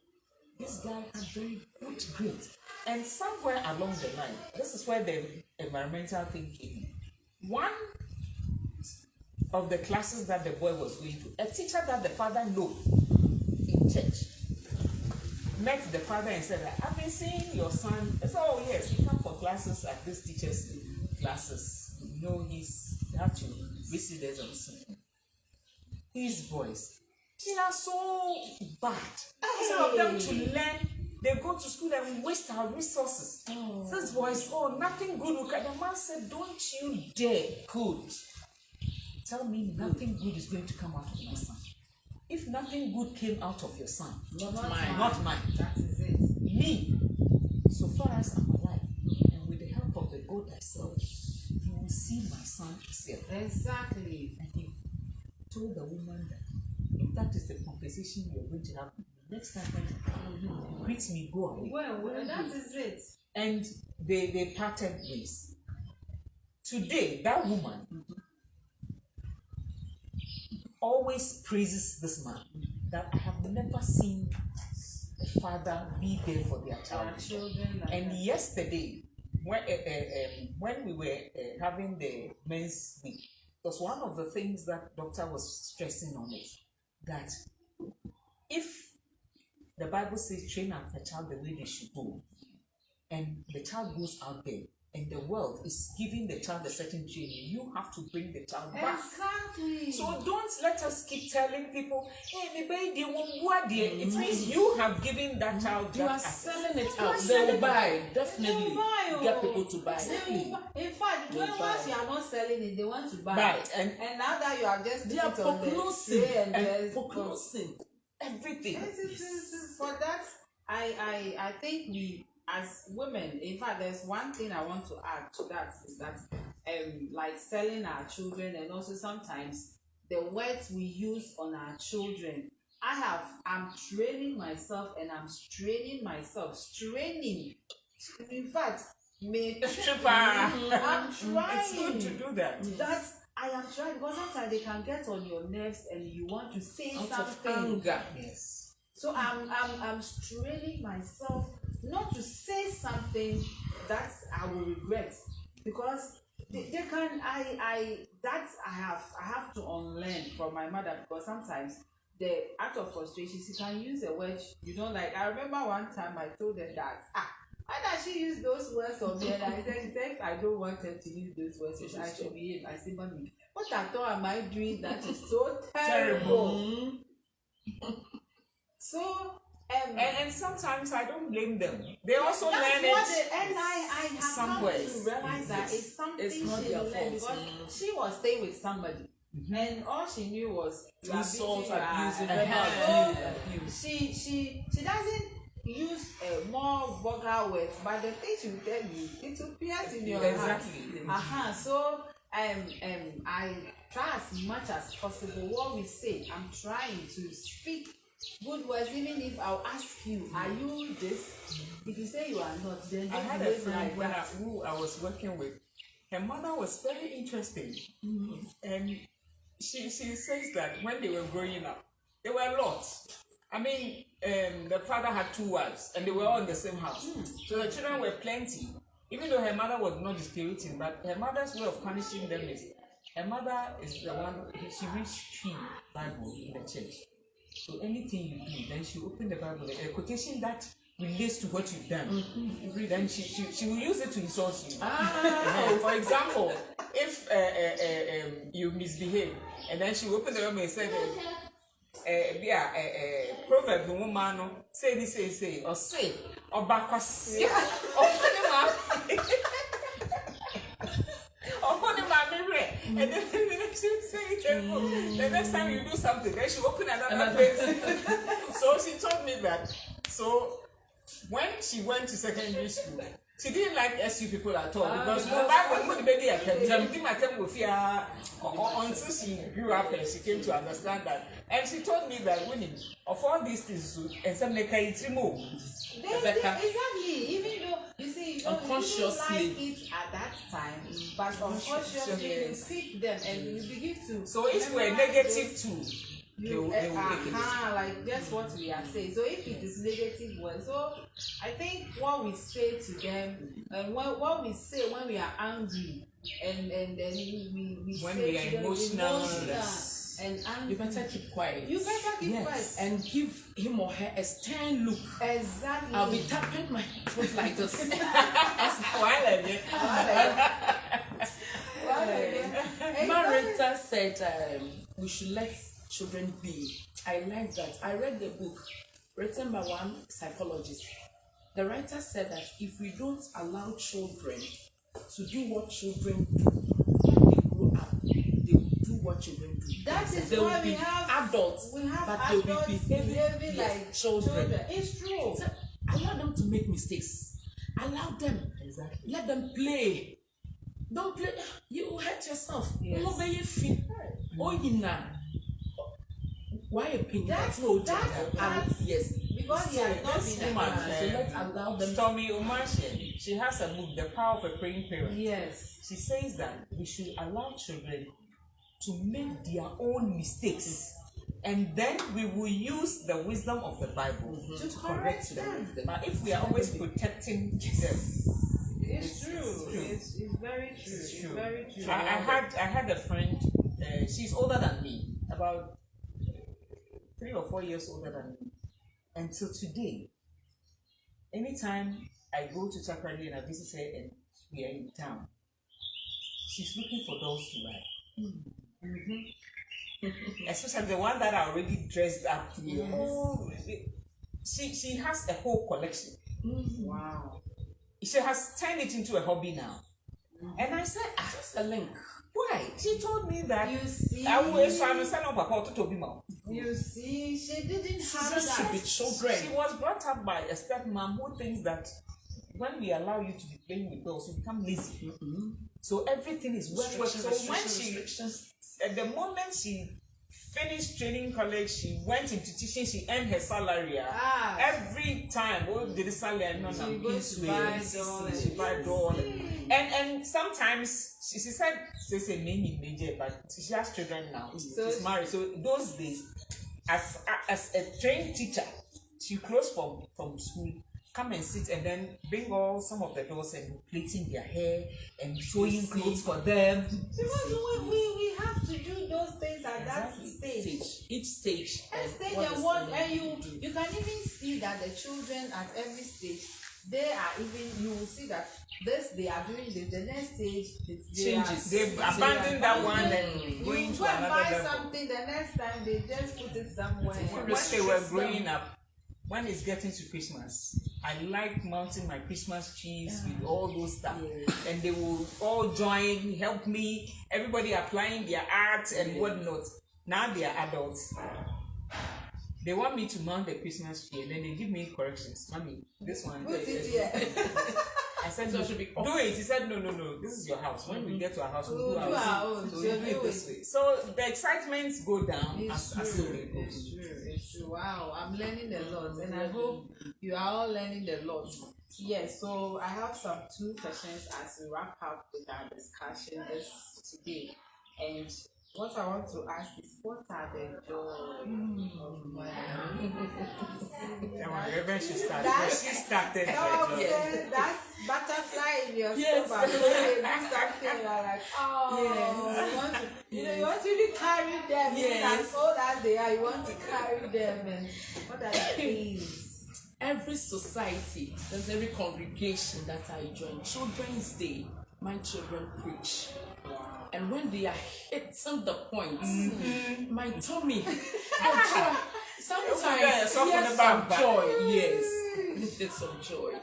D: This guy had very good grades. And somewhere along the line, this is where the environmental thing came in. One of the classes that the boy was going to, a teacher that the father knew in church, met the father and said, I've been seeing your son. I said, oh yes, he comes for classes at this teacher's classes. He's have to visit us or something. These boys, they are so bad. Some of them to learn, they go to school and waste our resources. These boys, nothing good will come. The man said, don't you dare tell me nothing good is going to come out of my son. If nothing good came out of your son, not mine.
B: That is it.
D: Me, so far as I'm alive, and with the help of the God thyself, you will see my son himself.
B: Exactly.
D: And he told the woman that if that is the conversation you're going to have, next time when you greet me, go away.
B: Well, that is it.
D: And they parted ways. Today, that woman always praises this man, that I have never seen a father be there for their child. And yesterday, when we were having the men's week, it was one of the things that doctor was stressing on it, that if the Bible says train up a child the way they should go, and the child goes out there and the world is giving the child a certain training, you have to bring the child back.
B: Exactly.
D: So don't let us keep telling people, hey, my baby, it means you have given that child
C: You
D: that
C: are
D: access.
C: selling it
D: You are
C: out. They
D: selling
C: will
D: it
C: buy.
D: out.
C: Definitely.
B: They will buy,
C: Get
B: oh.
C: people to buy.
B: They will buy. In fact,
C: They
B: when
C: buy.
B: once you are not selling it, they want to buy.
D: Buy. And
B: now that you are just
C: They are
B: put it on the
C: foreclosing.
B: tray and just
C: Foreclosing.
D: everything.
B: For that, I think we as women, in fact, there's one thing I want to add to that is that like selling our children, and also sometimes the words we use on our children. I'm training myself and I'm straining myself. Straining. In fact, I'm trying.
D: It's good to do that.
B: I am trying, because sometimes they can get on your nerves and you want to say
C: Out of
B: something.
C: anger.
D: Yes.
B: So I'm straining myself not to say something that I will regret, because they can I have to unlearn from my mother, because sometimes the out of frustration she can use a word you don't like. I remember one time I told her that why does she use those words on me, and she said I don't want her to use those words, so I should behave. I said, mommy, what at all am I doing that is so terrible? So
D: And sometimes I don't blame them. They also
B: that's
D: learn
B: what
D: it.
B: and I have
D: somewhere.
B: come to realize that it's something
C: It's not
B: she
C: their
B: learned,
C: fault.
B: because she was staying with somebody, and all she knew was you are
C: Insult,
B: beating her,
C: abuse,
B: and
C: abuse.
B: she doesn't use more vulgar words, but the thing she will tell you, it will pierce in your
D: Exactly.
B: heart. So I try as much as possible what we say. I'm trying to speak good words, even if I'll ask you, are you this? If you say you are not, then
D: I
B: don't
D: had a
B: behave
D: friend
B: like that.
D: who I was working with. Her mother was very interesting. And she says that when they were growing up, they were a lot. I mean, the father had 2 wives and they were all in the same house. So the children were plenty. Even though her mother was not disputing, but her mother's way of punishing them is, her mother is the one, she reads 3 Bible in the church. So anything you do, then she open the Bible, a quotation that relates to what you've done. Then she will use it to insult you. For example, if you misbehave, and then she will open the Bible and say, proverb woman no say this say or say or bakwasi or and then she will say it. The next time you do something, then she will open another place. So she told me that. So when she went to secondary school, she didn't like SU people at all, because until she grew up and she came to understand that. And she told me that winning of all these things, and some exactly,
B: even though you see you don't like it at that time, but unconsciously you pick them and you begin to.
D: So if we're negative too, they will take it.
B: Like just what we are saying. So if it is negative words, so I think what we say to them, and what we say when we are angry, and then we
D: when
B: say
D: we are
B: to them,
D: emotional,
B: and angry,
C: You better keep quiet.
B: You better keep quiet.
C: And give him or her a stern look.
B: Exactly.
C: I'll be tapping my foot like this. Marita said we should let children be. I like that. I read the book written by one psychologist. The writer said that if we don't allow children to do what children do, when they grow up, they will do what children do.
B: That is
C: they
B: why
C: will
B: we
C: be
B: have
C: adults,
B: we have
C: but they'll
B: adults
C: be behaving
B: like
C: children.
B: It's true.
C: So, allow them to make mistakes. Allow them.
D: Exactly.
C: Let them play. Don't play. You will hurt yourself.
B: Yes.
C: Why a pain?
B: That's
C: yes.
B: Because he has not
D: this
B: been
D: woman,
C: So let's allow them.
D: Stormy Umarshe, she has a book, The Power of a Praying Parent.
B: Yes.
D: She says that we should allow children to make their own mistakes, and then we will use the wisdom of the Bible
B: To
D: correct them.
B: them.
D: But if we are always protecting them,
B: It's true. It's very true. It's very true.
D: I had a friend. She's older than me, about 3 or 4 years older than me. Until today, anytime I go to Takrady and I visit her, and we are in town, she's looking for dolls to buy. Especially the one that are already dressed up.
C: Yes.
D: Oh, she has a whole collection.
B: Wow.
D: She has turned it into a hobby now. And I said,
C: Just a link.
D: why? She told me that
B: You see,
D: I will so I'm saying, Papa to be mom.
B: you see, she didn't have
C: Just to
B: that.
C: be children.
D: She was brought up by a stepmom who thinks that when we allow you to be playing with dolls, you become lazy. So everything is work. So when at the moment she finished training college, she went into teaching, she earned her salary. Every time, did the salary? No,
B: She goes to buy doll.
D: She buy doll. And sometimes she said, she said, major, but she has children now.
B: So
D: She's married. So those days, as a trained teacher, she closed from school, come and sit and then bring all some of the dolls and plaiting their hair and sewing clothes for them.
B: Because we have to do those things at that stage.
C: Each stage.
B: And you can even see that the children at every stage, they are even, you will see that this they are doing this, the next stage
C: Changes.
D: They've abandoned that one and going
B: you
D: to
B: go and
D: another
B: buy
D: level.
B: something, the next time they just put it somewhere.
D: When they were growing up, when it's getting to Christmas, I like mounting my Christmas trees with all those stuff. And they will all join, help me, everybody applying their art and whatnot. Now they are adults. They want me to mount the Christmas tree and then they give me corrections. Mommy, this one.
B: Put it here.
D: I said,
C: So
D: no,
C: it should be
D: do it. He said, no, this is your house. When we get to our house, we'll do
B: We'll do
D: our
B: our
D: own.
B: own.
D: So we'll do it this way. So the excitement go down
B: It's
D: as
B: true.
D: the day goes.
B: It's true. It's true. Wow, I'm learning a lot, and I hope you are all learning a lot. Yes. So I have some 2 questions as we wrap up with our discussion this today, and what I want to ask is, what are the joys of motherhood?
D: Wherever she started,
B: That's-
D: she started
B: So
D: her
B: I'm
D: journey.
B: saying that butterfly in your
C: Yes.
B: stomach, when they do something, you're like, oh,
C: Yes.
B: you want to, you want to really carry them, even
C: Yes.
B: as old as they are, you want to carry them, and what are the things?
C: Every society, there's every congregation that I join. Children's Day, my children preach. And when they are hitting the point, my tummy, sometimes
D: Yes,
C: yes,
D: the
C: some
D: back.
C: joy, yes, there's some joy.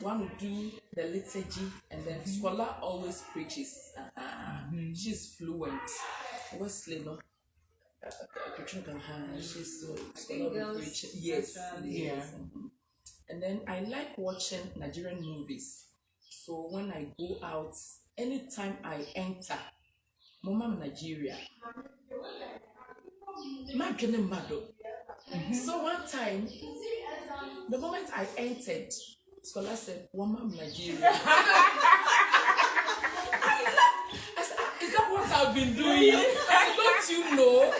C: One will do the liturgy, and then Scholar always preaches. She's fluent. Wesley, no. She's so Scholar will preach. Yes, yes. And then I like watching Nigerian movies. So when I go out, anytime I enter Mama Nigeria, my mado. So one time, the moment I entered, Scholar said, Mama Nigeria. I said, is that what I've been doing? I said, don't you know?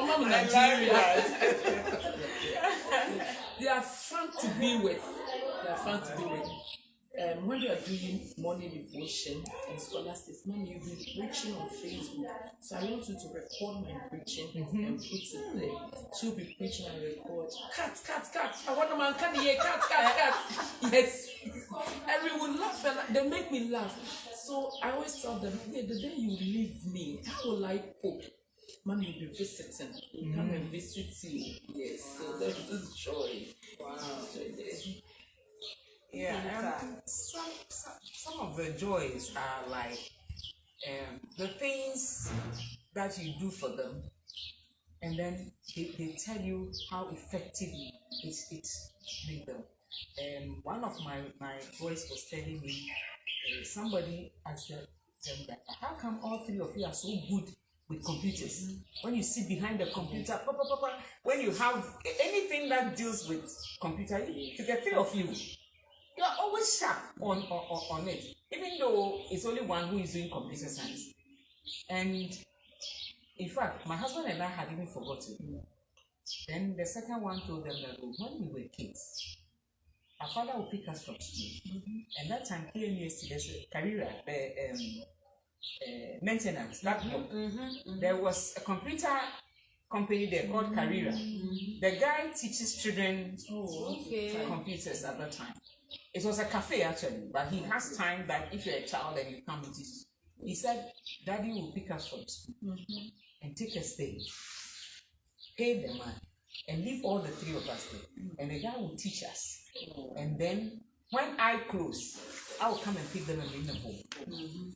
C: Mama Nigeria. They are fun to be with. When you are doing morning devotion, and Scholar says, Mommy, you've been preaching on Facebook, so I want you to record my preaching and put it there. She'll be preaching and record. Cat. I want a man, cat. Yes. Everyone laugh, and they make me laugh. So I always tell them, the day you leave me, how will I cope? Mommy will be visiting. We'll come and visit you. Yes. So that is joy. Wow.
D: Yeah, some of the joys are like the things that you do for them, and then they tell you how effective it made them. One of my boys was telling me, somebody asked them that, how come all 3 of you are so good with computers? When you sit behind the computer, when you have anything that deals with computer, to the 3 of you, you are always sharp on it, even though it's only one who is doing computer science. And in fact, my husband and I had even forgotten. Then the second one told them that when we were kids, our father would pick us from school. And that time, KMUST, there's a career, maintenance, laptop. There was a computer company there called Carrera. The guy teaches children computers at that time. It was a cafe actually, but he has time that if you're a child and you come with it, he said, Daddy will pick us from school and take us there, pay the man, and leave all the three of us there. And the guy will teach us. And then when I close, I will come and pick them and bring them home.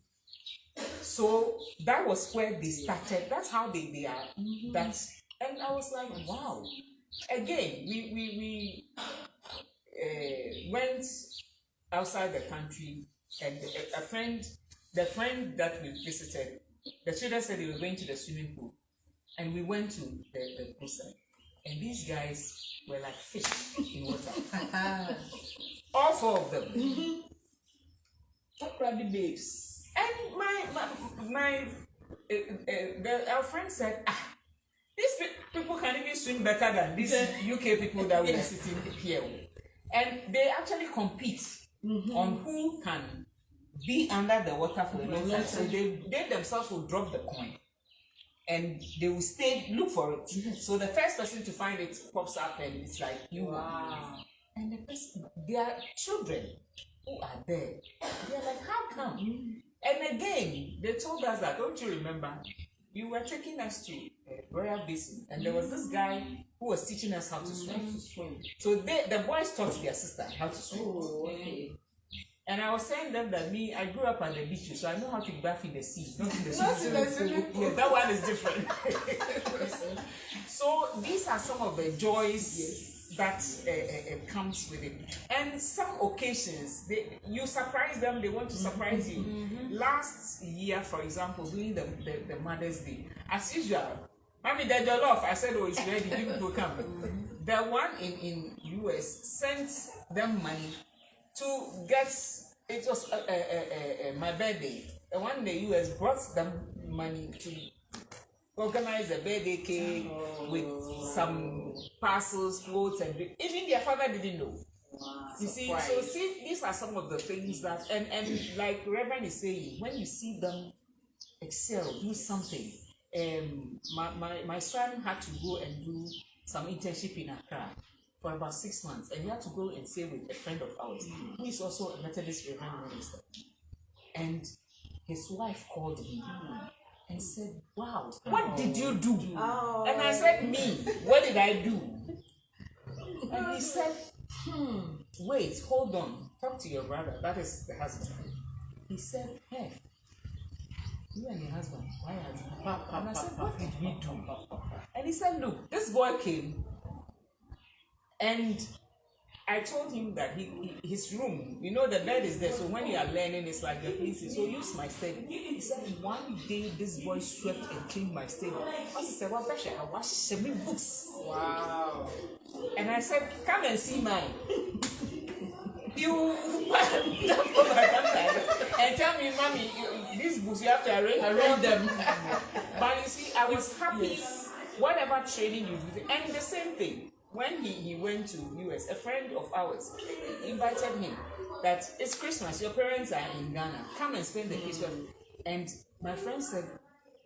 D: So that was where they started. That's how they are. That's, and I was like, wow. Again, we went outside the country, and the friend that we visited, the children said they were going to the swimming pool, and we went to the poolside, and these guys were like fish in water. All four of them.
C: Top crabby babes.
D: And our friend said, these people can even swim better than these UK people that we are sitting here with. And they actually compete on who can be under the water for a long time. So they themselves will drop the coin and they will look for it. So the first person to find it pops up and it's like, you. Wow. And the person, their children who are there, they're like, how come? And again, they told us that, don't you remember, you were taking us to Royal Basin, and there was this guy who was teaching us how to swim. So the boys taught their sister how to swim.
C: Oh, okay.
D: And I was saying them that I grew up at the beach, so I know how to bath in the sea, not in the swimming pool. Yeah, that one is different. So these are some of the joys that comes with it. And some occasions, you surprise them, they want to surprise you. Last year, for example, during the Mother's Day, as usual, Mommy, the jollof, I said, oh, it's ready, you people come. The one in US sent them money to get, it was my birthday. The one in the US brought them money to organize a birthday cake with some parcels, clothes, and even their father didn't know. Wow, you see, so these are some of the things that, and like Reverend is saying, when you see them excel, do something. My son had to go and do some internship in Accra for about 6 months, and he had to go and stay with a friend of ours who is also a Methodist Reverend minister. And his wife called me and said, wow, what did you do? Oh. And I said, me, what did I do? And he said, wait, hold on, talk to your brother, that is the husband. He said, hey, you and your husband, why are you? And I said, what did we do? And he said, look, this boy came, and I told him that his room, you know, the bed is there, so when you are learning, it's like the place. So use my study. He said, one day this boy swept and cleaned my study. I said, well, I watched books. Wow. And I said, come and see mine. You and tell me, Mommy, these books you have to arrange them. But you see, I was happy, whatever training you do, and the same thing. When he went to US, a friend of ours invited him that it's Christmas, your parents are in Ghana, come and spend the Christmas. And my friend said,